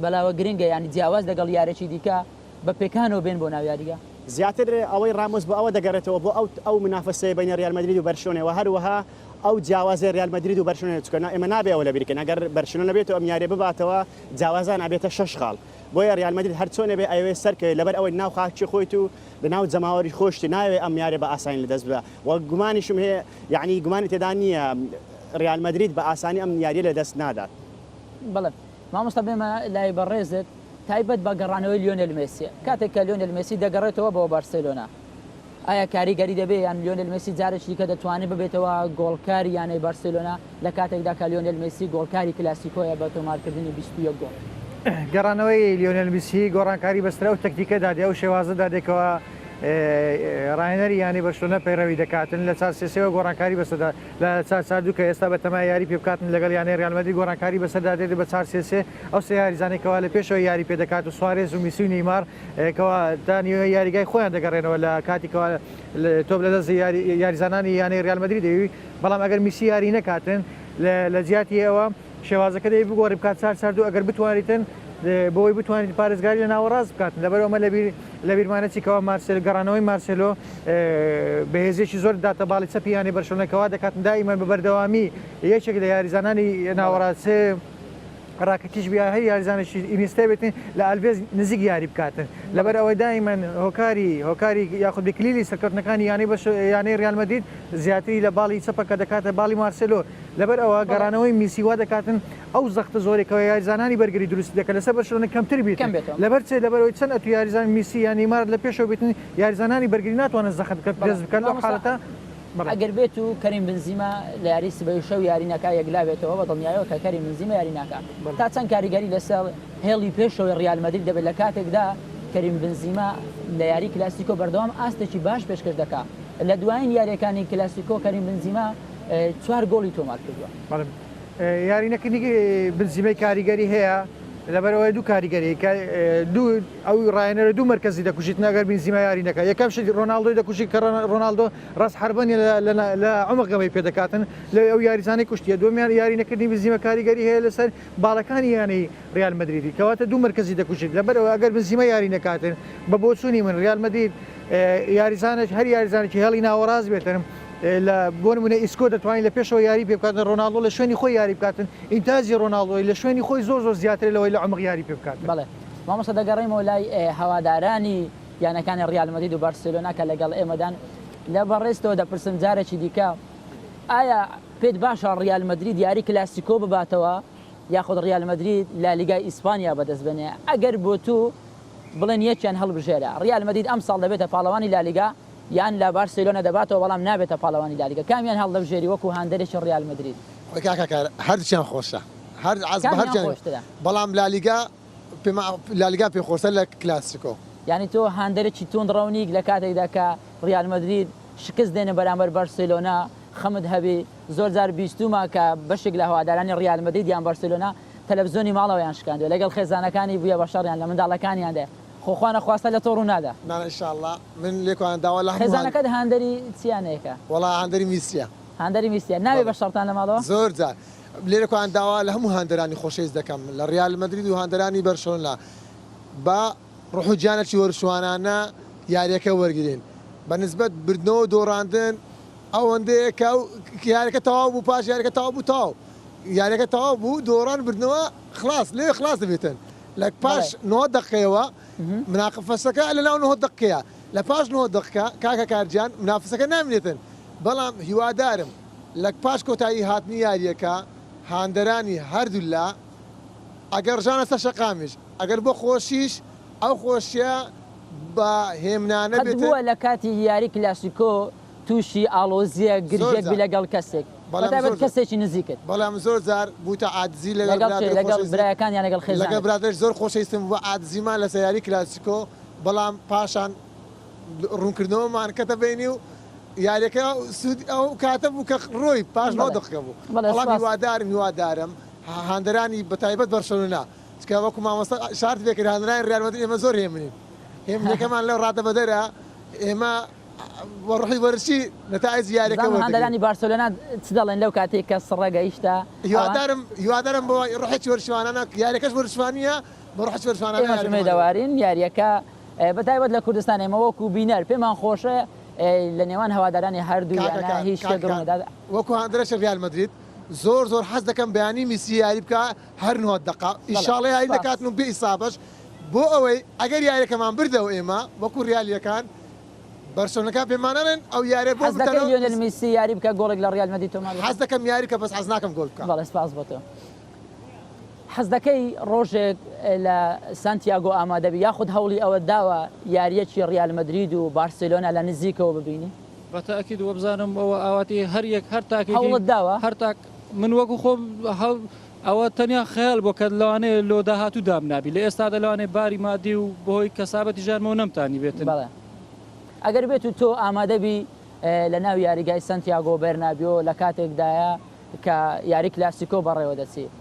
بەلاوە گرنگە ینی جیاواز لەگەڵ یارێکی دیکە بە پێکانەوە بێن بۆ ناو یاریگە زیاتر ئەوەی ڕامۆس بۆ ئەوە دەگەڕێتەوە بۆ ئەو منافسەیە بین ڕیال مەدرید و بەرشلۆنەوە هەروەها ئەو جیاوازی ڕیال مەدرید و بەرشلۆنە چکەنا ئێمە نابێ ئەوە لە بیرکەن ئەگەر بەرشلۆنە بێت ئەم یاریە بباتەوە جیاوازان ئەبێتە 6 خاڵ بۆیە ڕیال مەدرید هەر چۆنە بێ ئەوێ سەرکە لەبەر ئەوەی ناو خاکی خۆیت و لە ناو جەماوەری خۆشتی ناوێ ئەم یاریە بە ئاسانی لەدەست بە و گومانیشم هەیە یعنی گومانی تێدا نییە ڕیال مەدرید بە ئاسانی ئەم یاریە لەدەست نادات بەڵێ مامۆستا بێمە لای بەڕێزت تایبەت بە گەڕانەوەی لیۆنێل مێسی کاتێک کە لیۆنێل مێسی دەگەڕێتەوە بۆ بارسلۆنا ئایا کاریگەری دەبێت یان لیۆنێل مێسی جارێکی کە دەتوانێت ببێتەوە گۆڵکاری یانەی بارسلۆنا لە کاتێکدا کە لیۆنێل مێسی گۆڵکاری کلاسیکۆیە بە تۆمارکردنی 21 گۆڵ گەڕانەوەی لیۆنێل مێسی گۆڕانکاری بەسترا و تەکنیکە دادێ و شێوازە دادێکەوە ڕاینەری یانی بەرشلۆنە پەیڕەوی دەکاتن لە چار سێسەوە گۆڕانکاری بەسەدا لە چار دوو کە ئێستا بە تەمای یاری پێ بکاتن لەگەڵ یانەی ڕیال مەدرید گۆڕانکاری بەسەردا دێت بە چار سێسێ ئەو سێ یاریزانێکەوە لە پێشەوە یاری پێ دەکات و سوارێز و میسی و نیمار کەوا دانیوە یاریگای خۆیان دەگەڕێنەوە لە کاتێکەوە تۆپ لە دەست یاریزانانی یانەی ڕیال مەدرید دەوی بەڵام ئەگەر میسی یاری نەکاتن لە جیاتی ئەوە شێوازەکە دەی بگۆڕی بکات چار دوو ئەگەر بتوانیتن بۆی بتوانیت پارێزگاری لە ناوەڕاست بکاتن لەبەرەوەمە لە بیرمانەتێکەوە مارسل گەڕانەوەی مارسلۆ بەهێزێکی زۆر داتە باڵی چەپیانی بەرشلۆنەکەوا دەکاتن دائیمان بەبەردەوامی یەکێک لە یاریزانانی ناوەڕاست ڕاکەتیش بیا هەر یاریزانێکی ئینستا بێتن لە ئەلڤێز نزیک یاری بکاتن لەبەر ئەوەی دائیمان هۆکاری یاخود بکلیلی سەرکەوتنەکانی یانەی ڕیال مەدرید زیاتری لە باڵی چەپەکە دەکاتە باڵی مارسلۆ لەبەر ئەوە گەڕانەوەی میسیوا دەکاتن ئەو زەختە زۆرێکەوە یاریزانانی بەرگری دروست دەکە لەسەر بەرشلۆنە کەمتر بیت لەبەر چێ لەبەرەوەی چەند ئەتو یاریزان میسی یان نیمار لە پێشەوە بێتن یاریزانانی بەرگری ناتوانن زەخت دەست بکەن لەو حاڵەتە ئەگەر بێت و کەریم بنزیمە لە یاری سبەی شەو یاری ناکا یەکلا بێتەوە بە دڵنیایەوە کە کەریم بنزیمە یاری ناکا تا چەند کاریگەری لەسەر هێڵی پێشەوەی ڕیال مەدرید دەبێت لە کاتێکدا کەریم بنزیمە لە یاری کلاسیکۆ بەردەوام ئاستێکی باش پێشکەش دەکات لە دوایین یاریەکانی کلاسیکۆ کەریم بنزیمە 4 گۆڵی تۆمار کردووە یارینەکردنی بنزیمەی کاریگەری هەیە لەبەرەوەی دوو کاریگەری ئەو ڕایەنەرە دوو مرکزی دەکوژیت نەگەر بنزیمە یارینەکە یەکەم شت ڕۆناڵدۆی دەکوژی کە ڕۆناڵدۆ ڕاست حربەنی لە عمقەوەی پێ دەکاتن لە ئەو یاریزانەی کوشتیە دومیان یارینەکردنی بنزیمە کاریگەری هەیە لەسەر باڵەکانی یانەی ریال مەدریدی کەواتە دوو مرکزی دەکوژیت لەبەرەوە ئەگەر بنزیمە یارینەکاتن بە بۆچوونی من ریال مەدرید یاریزانێک هەر یاریزانێکی هێڵی ناوەڕاست بێتن لە بۆ نمونە ئیسکۆ دەتوانین لە پێشەوە یاری پێ بکاتن ڕۆناڵدۆ لە شوێنی خۆی یاری بکاتن ئینتازی ڕۆناڵدۆی لە شوێنی خۆی زۆر زیاتر لەوەی لە عمق یاری پێ بکات بەڵێ مامۆستا دەگەڕێمەوە لای هەوادارانی یانەکانی ڕیال مەدرید و بارسلۆنا کە لەگەڵ ئێمەدان لە بەڕێستەوە دەپرسم جارێکی دیکە ئایا پێت باشە ڕیال مەدرید یاری کلاسیکۆ بباتەوە یاخود ڕیال مەدرید لا لیگای ئیسپانیا بەدەست بنێ ئەگەر بۆ تو بڵێن یەکیان هەڵبژێرە ڕیال مەدرید ئەم ساڵ دەبێتە پاڵەوانی لالیگا یان لە بارسلۆنا دەباتەوە بەڵام نابێتە پاڵەوانی لالیگا کامیان هەڵدەبژێری وەکو هاندێکی ڕیال مەدرید هەردووچیان خۆشە بەڵام لالیگا پێ خۆشە لە کلاسیکۆ یعنی تۆ هاندێکی تون ڕەونیک لە کاتێکدا کە ڕیال مەدرید شکست دێنە بەرامبەر بارسلۆنا خەمت هەبێ زۆر جار بیستومە کە بەشێک لە هەوادارانی ڕیال مەدرید یان بارسلۆنا تەلەڤیزۆنی ماڵەوەیان شکاندووە لەگەڵ خێزانەکانی بووە بە شەڕیان لە منداڵەکانیاندا خۆخواانە خواستە لە تۆ ڕوونادا انشاءالله من لێکوان داوا لە خێزانەکەت هاندەری چیانەیەکە وڵا هاندەری میسیە هاندەری میسیە ناوێ بە شەڕتان لە ماڵەوە زۆر جار لێرەکوان داوا لە هەموو هاندەرانی خۆشەویست دەکەم لە ڕیال مەدرید و هاندەرانی بەرشلۆنا بە ڕوحوجانێکی وەرشوانانە یاریەکە وەرگین بە نسبەت بردنەوە دۆڕاندن ئەوەندەیە کە یاریەکە تەواو بوو پاش یاریەکە تەواو بوو تاو یاریەکە تەواو بوو دۆڕان بردنەوە خلاص لێ خلاص دەبێتن لە پاش 90 دقیقەوە مناقفەسەکە لە ناو 90 دقیقە لە پاش 90 دقیقە کاکە کارجیان منافسەکە نامێتن بەڵام هیوادارم لە پاش کۆتایی هاتنی یاریەکە هاندەرانی هەردوو لا ئەگەر ژانە سەر شەقامیش ئەگەر بۆ خۆشیش ئەو خۆشیە بە هێمنانە بێتوە لە کاتی یاری کلاسیکۆ تووشی ئالۆزیە گرژێک لەگەڵ کەسێک بەتابەت کەسێکی نزیکت بەڵام زۆر جار بووتە عادزی لەگەڵ برایەکانیان لەگەڵ خێزان لەگەڵ برادرش زۆر خۆشەویستم بە عادزیمان لە سەیاری کلاسیکۆ بەڵام پاشان ڕوونکردنەوەمان کەتە بینی و یاریەکە ئەو کاتە بوو کە ڕۆی پاش 90 دقیقە بوو بەڵام هیوادارم هاندەرانی بەتایبەت بەرشلۆنا چکە وەکو مامۆستا شارت بێکرد هاندەرانی ڕیال مەدرید ئێمە زۆر هێمنین هێمنەکەمان لەو ڕاتە بەدەرە ئێمە وەڕحی وەرشی نەتایج یاریەکە هاندەرانی بارسلۆنا چ دەڵێن لەو کاتێک کە سڕە گەیشتە هیوادارم بۆ ڕحێکی وەرشوانانە یاریەکەش وەرشوانیە بە ڕحەت وەرشوانانە دەوارین یاریەکە بەتایبەت لە کوردستان ئێمە وەکو بینەر پێمان خۆشە لە نێوان هەوادارانی هەردوو هیچ وەکو هاندەرەشە ڕیال مەدرید زۆر حەز دەکەم بەیانی میسی یاری بکە هەر 90 دقیقە ئینشاڵڵا یاری دەکاتن و بێ ئیسابەش بۆ ئەوەی ئەگەر یاریەکەمان بردەوە ئێمە وەکو ڕیالیەکان بەرشلۆنەکە پێمانەن ئەو یارێ بۆ لیۆنێل میسی یاری بکە گۆڵێک لە ڕیال مەدرید تۆمار حەز دەکەم یاری کە بەس حەز ناکەم گۆڵ بکە بەڵێ سپاس بۆ تۆ حەز دەکەی ڕۆژێک لە سانتیاگۆ ئامادەبی یاخود هەوڵی ئەوە داوە یاریەکی ڕیال مەدرید و بارسلۆنا لە نزیکەوە ببینی بەتاکید وەبزانم ئەوە ئاواتی هەریەک هەر تاکی هەوڵت داوە هەر تاک من وەکو خۆم ئەوە تەنیا خەیال بۆ کە لەوانەیە لۆ داهاتوو دام نابی لە ئێستادا لەوانەیە باری مادی و بەهۆی کەسابەتی ژانمەوە نەمتانی بێتن بەڵێ ئەگەر بێت و تۆ ئامادەبی لە ناو یاریگای سانتیاگۆ بەرنابیۆ لە کاتێکدایە کە یاری کلاسیکۆ بەڕێوە دەچێت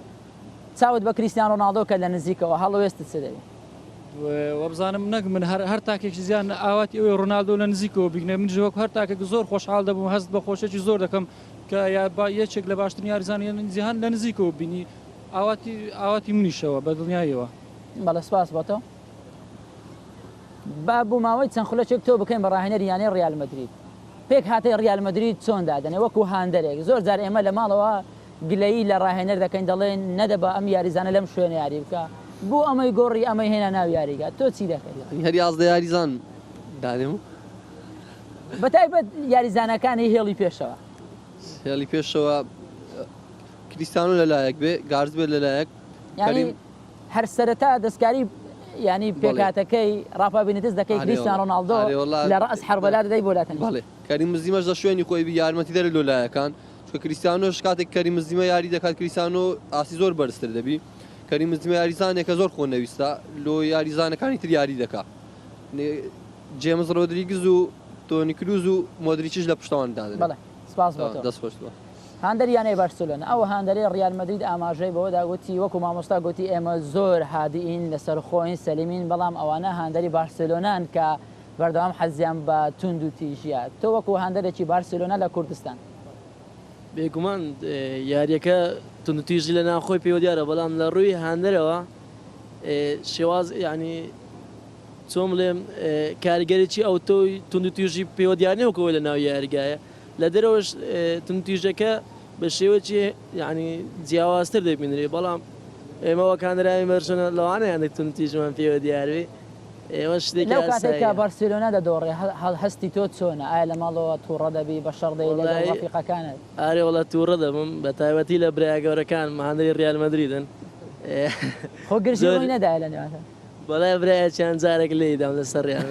چاوت بە کریستیان ڕۆناڵدۆ کە لە نزیکەوە هەڵەوێستت چ دەبێت وەبزانم نەک من هەر تاکێکی زیان ئاواتی ئەوەی ڕۆناڵدۆ لە نزیکەوە بگنێ من ژۆک هەر تاکێک زۆر خۆشحاڵ دەبووم هەست بە خۆشێکی زۆر دەکەم کە یەکێک لە باشترین یاریزانانی جیهان لە نزیکەوە بینی ئاواتی منیشەوە بە دڵنیایەوە بەڵێ سپاس بۆ تۆ با بوو ماوەی چەند خولەکێک تۆ بکەین بە ڕاهێنەری یانەی ڕیال مەدرید پێک هاتەی ڕیال مەدرید چۆن دادەنێ وەکو هاندەرێک زۆر جار ئێمە لە ماڵەوە گلەیی لە ڕاهێنەر دەکەین دەڵێن نەدەبە ئەم یاریزانە لەم شوێنە یاری بکە بۆ ئەمەی گۆڕی ئەمەی هێنا ناو یاریگات تۆ چی دەکەی هەری ئازدە یاریزان دادێم بەتایبەت یاریزانەکانی هێڵی پێشەوە هێڵی پێشەوە کریستیانۆ لەلایەک بێ گارز بێت لەلایەک ینی هەر سەرەتا دەستکاری ینی پێکاتەکەی ڕاپابینێتز دەکەی کریستیان ڕۆناڵدۆ لە ڕاس حربەلا دەدەی بۆ لاتەن بەڵێ کەریم بنزیمەش لە شوێنی خۆی یارمەتی دەرە لۆلایەکان چکە کریستیانۆش کاتێک کەریم بنزیمە یاری دەکات کریستیانۆ ئاسی زۆر بەرزتر دەبی کەریم بنزیمە یاریزانێکە زۆر خۆ نەویستە لۆ یاریزانەکانی تر یاری دەکات جێمز ڕۆدریگز و تۆنی کروز و مۆدریچش لە پشتەوان دادن بەڵێ سپاس بۆ تۆ دەست خۆش بە هاندەری یانەی بارسلۆنا ئەو هاندەری ڕیال مەدرید ئاماژەی بەوەدا گوتی وەکو مامۆستا گوتی ئێمە زۆر هادیئین لەسەر خۆین سەلیمین بەڵام ئەوانە هاندەری بارسلۆنان کە بەردەوام حەزیان بە توند و تیژیە تۆ وەکو هاندەرێکی بارسلۆنا لە کوردستان بێگومان یاریەکە تند و تیژی لە ناوخۆی پێوە دیارە بەڵام لە ڕووی هاندەرەوە شێواز یعنی چۆم بڵێم کاریگەرێکی ئەو تۆی تند و تیژی پێوە دیارنەوەکەوە لە ناو یاریگایە لە دەرەوەش تند و تیژەکە بە شێوەی یعنی جیاوازتر دەبینێ بەڵام ئێمەوە کاندراوی مەرشنە لەوانەیان تند و تیژمان پێوە دیاروی ئێوە شتێکی لەو کاتێک کە بەرسلۆنا دەدۆڕێ هەستی تۆ چۆنە ئایا لە ماڵەوە تووڕە دەبی بە شەڕدەی لەگەڵ ڕەفیقەکانت؟ ئارێ وڵە تووڕە دەبم بە تایبەتی لە برایە گەورەکان هەندێک ریال مەدریدن خۆ گرژی نەدایە لە نێواتە بەڵای برایە چند جارێک لێدام لەسەر ریال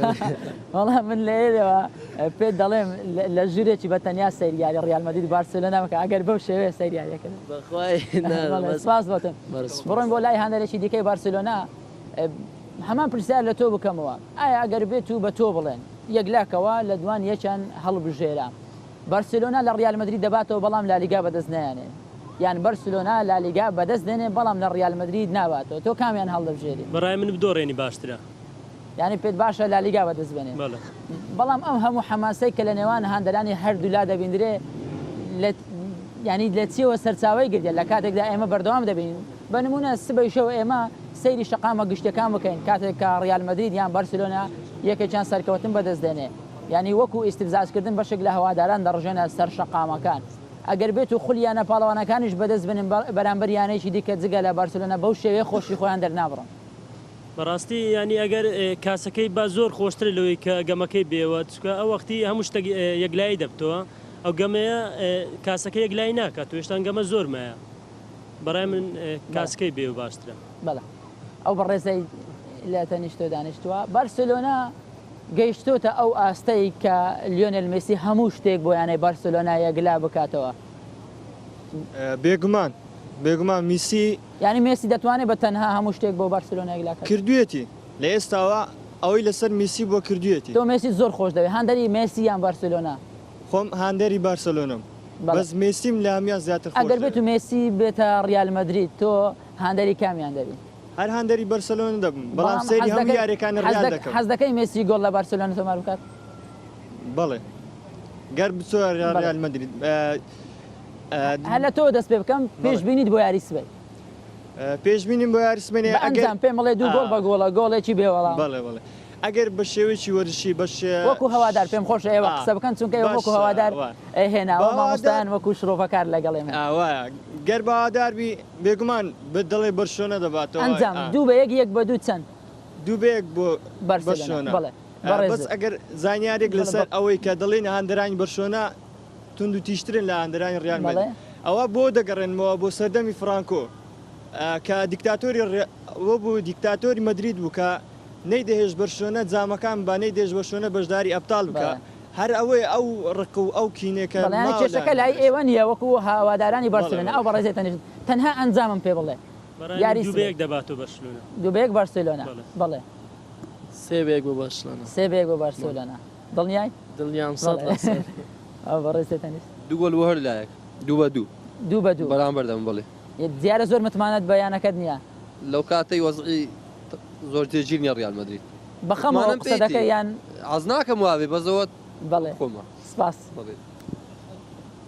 وەڵام من لێرەوە پێت دەڵێم لە ژوورێکی بە تەنیا سەیریاری ڕیال مەدرید بارسلۆنا بکە ئەگەر بەو شێوەیە سەیریاریەکە بەخوای سپاس بۆتن بڕۆین بۆ لای هەندێکی دیکەی بارسلۆنا هەمان پرسیار لە تۆ بکەمەوە ئایا ئەگەر بێت و بە تۆ بڵێن یەکلاکەوە لە دوان یەکیان هەڵبژێرا بارسلۆنا لە ڕیال مەدرید دەباتەوە بەڵام لالیگا بەدەست نایانێ یان بەرسلۆنا لالیگا بەدەست دێنێ بەڵام لە ڕیال مەدرید ناباتەوە تۆ کامیان هەڵدەبژێری بەڕای من بدۆڕێنی باشترە یعنی پێت باشە لالیگا بەدەست بێنێ بەڵام ئەم هەموو حەماسەی کە لە نێوان هاندەرانی هەردوولا دەبیندرێ ینی لە چیەوە سەرچاوی گردێت لە کاتێکدا ئێمە بەردەوام دەبین بە نمونە سبەی شەوە ئێمە سەیری شەقامە گشتەکان بکەین کاتێک کە ڕیال مەدرید یان بەرسلۆنا یەکێکیان سەرکەوتن بەدەست دێنێ ینی وەکو ئیستیفزازکردن بەشێک لە هەواداران دەڕژێنە سەر شەقامەکان ئەگەر بێت و خولیانە پاڵەوانەکانیش بەدەست بنن بەرامبەر یانەیەکی دیکە جگە لە بارسلۆنا بەو شێوەیە خۆشی خۆیان دەرنابڕن بەڕاستی ینی ئەگەر کاسەکەی با زۆر خۆشتر لەوەی کە گەمەکەی بێوە چکە ئەو وەختی هەموو شتێک یەکلایی دەبتەوە ئەو گەمەیە کاسەکە یەکلای ناکات و هێشتا گەمە زۆرمایە بەڕای من کاسەکەی بێ و باشترە بەڵێ ئەو بەڕێزەی لە تەنیشتۆ دانیشتووە بارسلۆنا گەیشتۆتە ئەو ئاستەی کە لیۆنێل مێسی هەموو شتێک بۆ یانەی بارسلۆنا یەکلا بکاتەوە بێگومان میسی ینی مێسی دەتوانێت بە تەنها هەموو شتێک بۆ بارسلۆنا یەکلاکە کردوێتی لە ئێستاوە ئەوەی لەسەر میسی بۆ کردوێتی تۆ مێسی زۆر خۆش دەوێت هەندەری مێسی یان بارسلۆنا خۆم هەندێری بارسلۆنم بەس مێسیم لە هەمیان زیاتر ئەگەر بێت و مێسی بێتە ڕیال مەدرید تۆ هەندەری کامیان دەبی هەر هەندێری بەرسلۆنا دەبم بەڵام سەیری هەموو یاریەکانی ڕیال دەکەم حەز دەکەی مێسی گۆڵ لە بارسلۆنا تۆمار بکات بەڵێ گەر بچۆ ڕیال مەدرید هەر لە تۆ دەست پێ بکەم پێشبینیت بۆ یاری سبەی پێشبینیم بۆ یاری سبەی ئەنجام پێم بڵێ دوو گۆڵ بە گۆڵە گۆڵێکی بێوەڵام بەڵێ ئەگەر بە شێوەیەکی وەرشی وەکو هەوادار پێم خۆش ئێوە قسە بکەن چونکە ئێوە وەکو هەوادار هێناوە مامۆستایان وەکو شرۆڤەکار لەگەڵ ئێمە گەر بە هەواداربی بێگومان دڵێ بەرشۆنە دەباتەوە ئەنجام دوو بە یەک بە دوو چەند دوو بەیەک بۆ بەرشۆنە بەس ئەگەر زانیارێک لەسەر ئەوەی کە دڵێن هەندەرانی بەرشۆنە تونند و تیشترن لە هەندەرانی ڕیال مەدرید ئەوە بۆ دەگەڕێنمەوە بۆ سەردەمی فرانکۆ کە دیکتاتۆری بوو دیکتاتۆری مەدرید بوو کە نەیدەهێش بەرشۆنە جامەکان با نەیدێش بەرشۆنە بەشداری ئەبتال بکە هەر ئەوەی ئەو ڕق و ئەو کینێکە کێشەکە لای ئێوە نیە وەکو هاوادارانی بەرسلۆنا ئەو بەڕێزێت تەنها ئەنجامم پێ بڵێ یاری دووبەیەک دەبات و بەرسلۆنا دووبەیەک بەرسلۆنا بڵێ سێبێک بۆ بەرسلۆنا سێبێک بۆ بەرسلۆنا دڵنیای دڵنیام ئەو بەڕێزێت تەنیشت دوو گۆڵ هەر لایەک دوو بە دوو بەرامبەر دەم بڵێ دیارە زۆر متمانەت بەیانەکەت نییە لەو کاتەی وەزعی زۆر جێگیر نیە ڕیال مەدرید بەخەمەوە قسە دەکەی یان حەز ناکەم وابێ بەزەوە بەڵێ خۆمە سپاس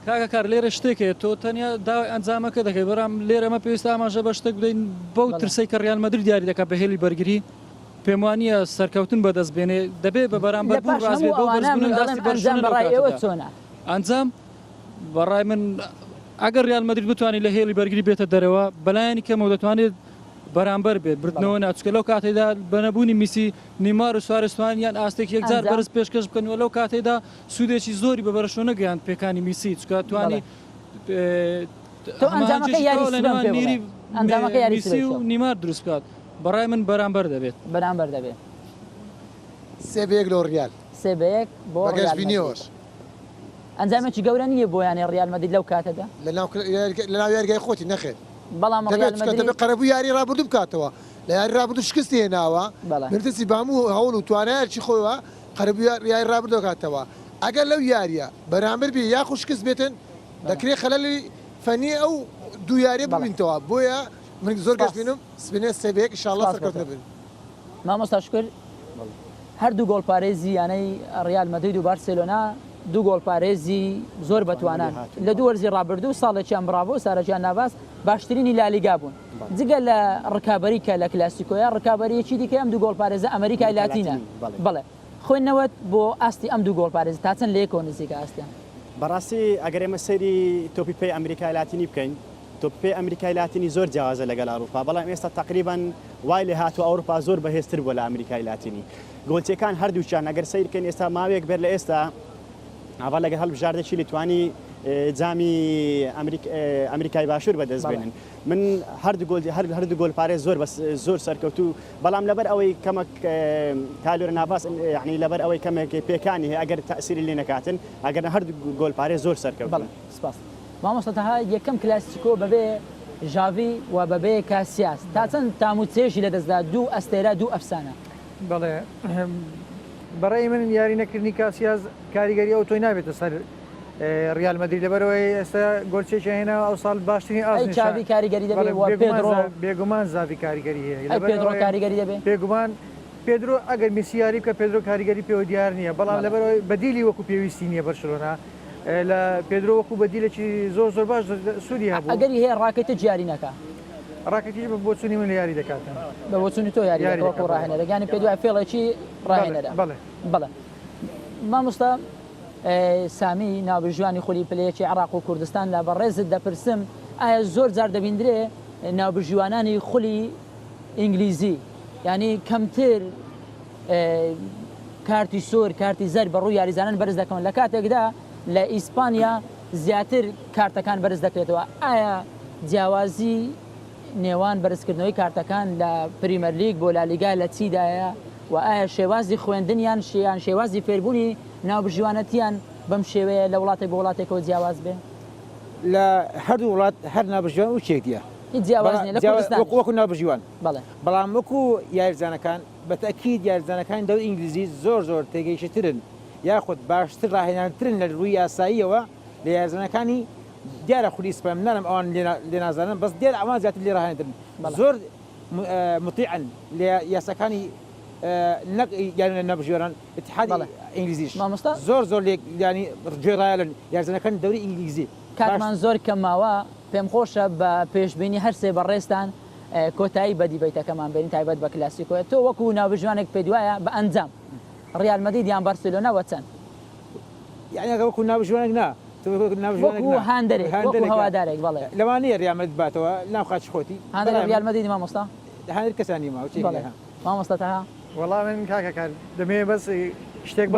کاکە کار لێرە شتێکێ تۆ تەنیا داوای ئەنجامەکە دەکەی بەرام لێرەمە پێویستە ئاماژە بە شتێک بدەین بەو ترسەی کە ڕیال مەدرید دیاری دەکات بە هێلی بەرگری پێم وانە سەرکەوتن بەدەست بێنێ دەبێت بە بەرامبەر بوو ڕازبێت بۆ بەرزبوونی دەستی بەرشۆنە ئەنجام بەڕای من ئەگەر ڕیال مەدرید بتوانێت لە هێلی بەرگری بێتە دەرەوە بەلایانی کەمەوە دەتوانێت بەرامبەر بێت بردنەوە ناچکە لەو کاتێدا بەنەبوونی میسی نیمار و سوارستوانیان ئاستێک یەکجار بەرز پێشکەش بکەنەوە لەو کاتێدا سوودێکی زۆری بە بەرشۆنە گەیاند پێکانی میسی چکە توانی میسی و نیمار دروست بکات بەڕای من بەرامبەر دەبێت سێبەیەک لۆ ڕیال سێبەیەک بۆ گەشتبینیەوەش ئەنجامێکی گەورە نییە بۆ یانی ڕیال مەدرید لەو کاتەدا لە ناو یارگای خۆتی نەخێت بەڵام قەرەبوو یاری ڕابردوو بکاتەوە لە یاری ڕابردوو شکستی هێناوە مرتسی باموو هەوڵ و توانایەکی خۆیەوە قەرەبوو یاری ڕابردوو کاتەوە ئەگەر لەو یاریە بەرامبەر بێ یاخو شکست بێتن دەکرێت خەلەلی فەنی ئەو دوو یاریە ببینتەوە بۆیە من زۆر گەشت بینم سبینێ سێبەیەک ئینشاءالله سەرکەوتنە بن مامۆستا شکر هەردوو گۆڵپارێزی یانەی ڕیال مەدرید و بارسلۆنا دوو گۆڵپارێزی زۆر بەتوانان لە دوو وەرزی ڕابردوو ساڵێکیان بڕاوە سارەجیان ناواز باشترینی لالیگا بوون جگە لە ڕکابەری کە لە کلاسیکۆیە ڕکابەریەکی دیکە ئەم دوو گۆڵپارێزە ئەمریکای لاتینە بڵێ خوێندنەوەت بۆ ئاستی ئەم دوو گۆڵپارێز تا چەند لێکۆ نزیکە ئاستیان بەڕاستی ئەگەر ئێمە سەیری تۆپی پێی ئەمریکای لاتینی بکەین تۆپی ئەمریکای لاتینی زۆر جیاوازە لەگەڵ ئەوروپا بەڵام ئێستا تقریبان وای لێ هاتووە ئەوروپا زۆر بەهێزتر بۆ لە ئەمریکای لاتینی گۆلچەکان هەردووچیان ئەگەر سیرکەن ئێستا ماوەیەک بێت لە ئێستا ئاوا لەگە هەڵبژاردەکی لیتوانی جامی ئەمریکای باشوور بەدەست بێنن من هەردوو گۆل پارێ زۆر سەرکەوتو بەڵام لەبەر ئەوەی کەمەک کالۆرە ناپاس یعنی لەبەر ئەوەی کەمێک پێکانی هەیە ئەگەر تەسیری لێ نەکاتن ئەگەر هەردوو گۆل پارێ زۆر سەرکەوت سپاس مامۆستاها یەکەم کلاسیکۆ بەبێ ژاوی و بەبێ کاسیاس تا چەند تاموچێژی لەدەستدا دوو ئەستێرە دوو ئەفسانە بەڵێ بەڕێی من یاری نەکردنی کاسیاز کاریگەری ئەو تۆی نابێتە سەر ریال مەدرید لەبەرەوەی ئێستا گۆلچێکی هێنا ئەو ساڵ باشترین چاوی کاریگەری دەبێت بێگومان زاوی کاریگەری هەیە پێدرۆ کاریگەری دەبێت بێگومان پێدرۆ ئەگەر میسیاری بکە پێدرۆ کاریگەری پێوە دیار نییە بەڵام لەبەرەوەی بەدیلی وەکو پێویستی نییە بەرشلۆنا لە پێدرۆ وەکو بەدیلێکی زۆر باش سوودی هەبوو ئەگەری هەیە ڕاکەتە جیاری نەکە ڕاکەتیش بە بۆچوونی من یاری دەکاتن بە بۆچوونی تۆ یاری ڕاهێنەرە یانی پێ دوای فێڵێکی ڕاهێنەرە بەڵێ مامۆستا سامی ناوبژوانی خولی پلەیەکی عراق و کوردستان لە بەڕێزت دەپرسم ئایا زۆر جار دەبیندرێ ناوبژوانانی خولی ئینگلیزی ینی کەمتر کارتی سۆر کارتی زەر بە ڕووی یاریزانان بەرز دەکەون لە کاتێکدا لە ئیسپانیا زیاتر کارتەکان بەرز دەکرێتەوە ئایا جیاوازی نێوان بەرزکردنەوەی کارتەکان لە پریمەر لیگ بۆ لالیگا لە چیدایە و ئایا شێوازی خوێندنیان شێوازی فێربوونی ناوبژوانەتیان بەم شێوەیە لە وڵاتێک بە وڵاتێکەوە جیاواز بێ لە هەردوو وڵات هەر ناوبژوان و چێکیە وەکو ناوبژوان بەڵام وەکو یاریزانەکان بەتەکید یاریزانەکان دەوری ئینگلیزی زۆر تێگەیشترن یاخود باشتر ڕاهێنانترن لە ڕووی یاساییەوە لە یاریزانەکانی دیارە خولی ئیسپانیا منانم ئەوان لێ نازانن بەس دیارە ئەوان زیاتر لێ ڕاهێنترن زۆر مطیعن لە یاساکانی یاری ناوبژوێران اتحادی ئینگلیزیش زۆر ینی گوێڕایەن یاریزانەکان دەوری ئینگلیزی کاتمان زۆر کەماوە پێم خۆشە بە پێشبینی هەرسێ بەڕێستان کۆتایی بەدیبیتەکەمان بێنین تایبەت بە کلاسیکۆە تۆ وەکو ناوبژوانێک پێ دوایە بە ئەنجام ریال مەدرید یان بارسلۆنا وەچەند یعنی وەکو ناوبژوانێک نا وەکو هاندەرێک وەکو هەوادارێک بەڵێ لەوانەیە ریال مەدرید باتەوە ناو خاچ خۆتی هاندەر ریال مەدرید مامۆستا هاندەر کەسانی ماوە مامۆستا تاها وەڵام من کاکەکان دەمێ بەس شتێک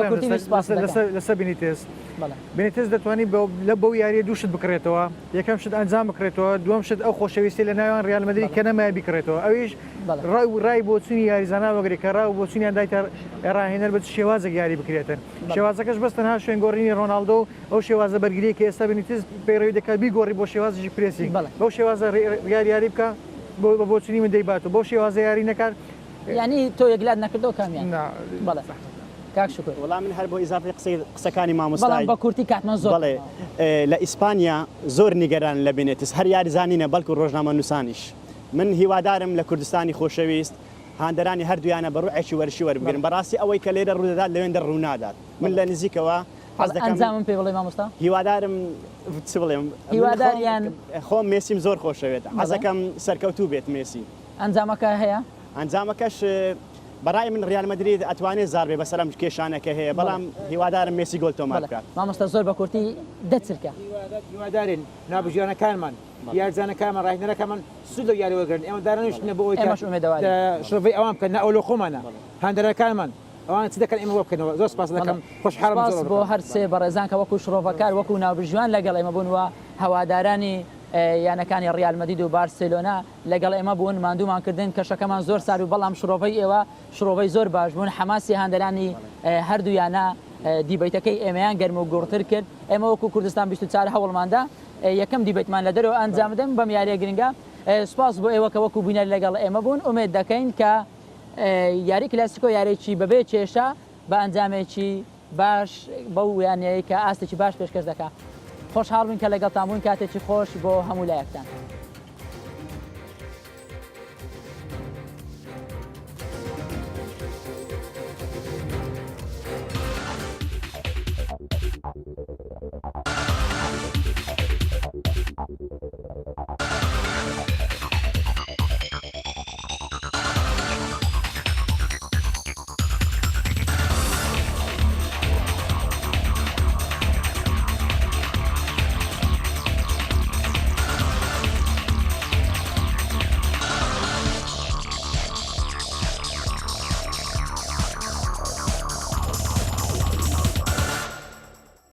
لەسەر بینیتێز بینیتێز دەتوانانی لە بەو یاریە دوو شت بکرێتەوە یەکەم شت ئەنجام بکرێتەوە دووەم شت ئەو خۆشەویستی لە ناویان ریال مەدرید کە نەمای بکرێتەوە ئەویش ڕای بۆچوونی یاریزانە وەگرێ کە ڕاو بۆچوونیان دایتە ڕاهێنەر بە شێوازێک یاری بکرێتن شێوازەکەش بەس تەنها شوێنگۆڕینی ڕۆناڵدۆ و ئەو شێوازە بەرگریە کە ئێستا بینیتێز پەیڕەوی دەکات بیگۆڕی بۆ شێوازێکی پرێسی بەو شێوازە یاری بکە بۆ بۆچوونی من دەیباتەوە بۆ شێوازە یاری نەکات ینی تۆ یەکلات نەکردەوە کامیان بەڵێ کاک شکر وەڵام من هەر بۆ ئیزافی قسەکانی مامۆستای بە کورتی کاتمان زۆر بەڵێ لە ئیسپانیا زۆر نیگەران لە بینێتس هەر یاریزانینە بەڵکو ڕۆژنامە نووسانیش من هیوادارم لە کوردستانی خۆشەویست هاندەرانی هەردوویانە بە ڕوعێکی وەرشی وەربگرن بەڕاستی ئەوەی کە لێرە ڕوودەدات لەوێندە ڕوونادات من لە نزیکەوە ئەنجامم پێ بڵێ مامۆستا هیوادارم چ بڵێم هیواداریان خۆم مێسیم زۆر خۆشەوێت حەزەکەم سەرکەوتوو بێت مێسی ئەنجامەکە هەیە ئەنجامەکەش بەڕای من ریال مەدرید ئەتوانێت زار بێ بەسەرم کێشانەکە هەیە بەڵام هیوادارم مێسی گۆل تۆمار بکات مامۆستا زۆر بە کورتی دەچرکە هیوادارین ناوبژوانەکانمان یاریزانەکانمان ڕاهێنەرەکانمان سوود لە یاری وەرگرن ئێمە دارانیشتنە بۆ شڕڤی ئەوان بکەن نە ئەوڵۆ خۆمانە هاندەرەکانمان ئەوان چ دەکەن ئێمە بۆ بکەنەوە زۆر سپاس دەکەم خۆشحاڵم بۆ هەر سێ بەڕێزان کە وەکو شرۆڤەکار وەکو ناوبژوان لەگەڵ ئێمە بوون وە هەوادارانی یانەکانی ریال مەدرید و بارسلۆنا لەگەڵ ئێمە بوون ماندوومان کردن کەشەکەمان زۆر سار و بەڵام شرۆڤەی ئێوە شرۆڤەی زۆر باش بوون حەماسی هاندەرانی هەردوویانە دیبیتەکەی ئێمەیان گەرم و گۆڕتر کرد ئێمە وەکو کوردستان 24 هەوڵماندا یەکەم دیبیتمان لە دەرەوە ئەنجامدەم بەم یاریە گرنگە سپاس بۆ ئێوە کە وەکو بینەر لەگەڵ ئێمە بوون ئومێد دەکەین کە یاری کلاسیکۆ یارێکی بەبێ کێشە بە ئەنجامێکی باش بەو یانەیە کە ئاستێکی باش پێشکەش دەکات خۆشحاڵ بووین کە لەگەڵتان بووین کاتێکی خۆش بۆ هەموو لایەکتان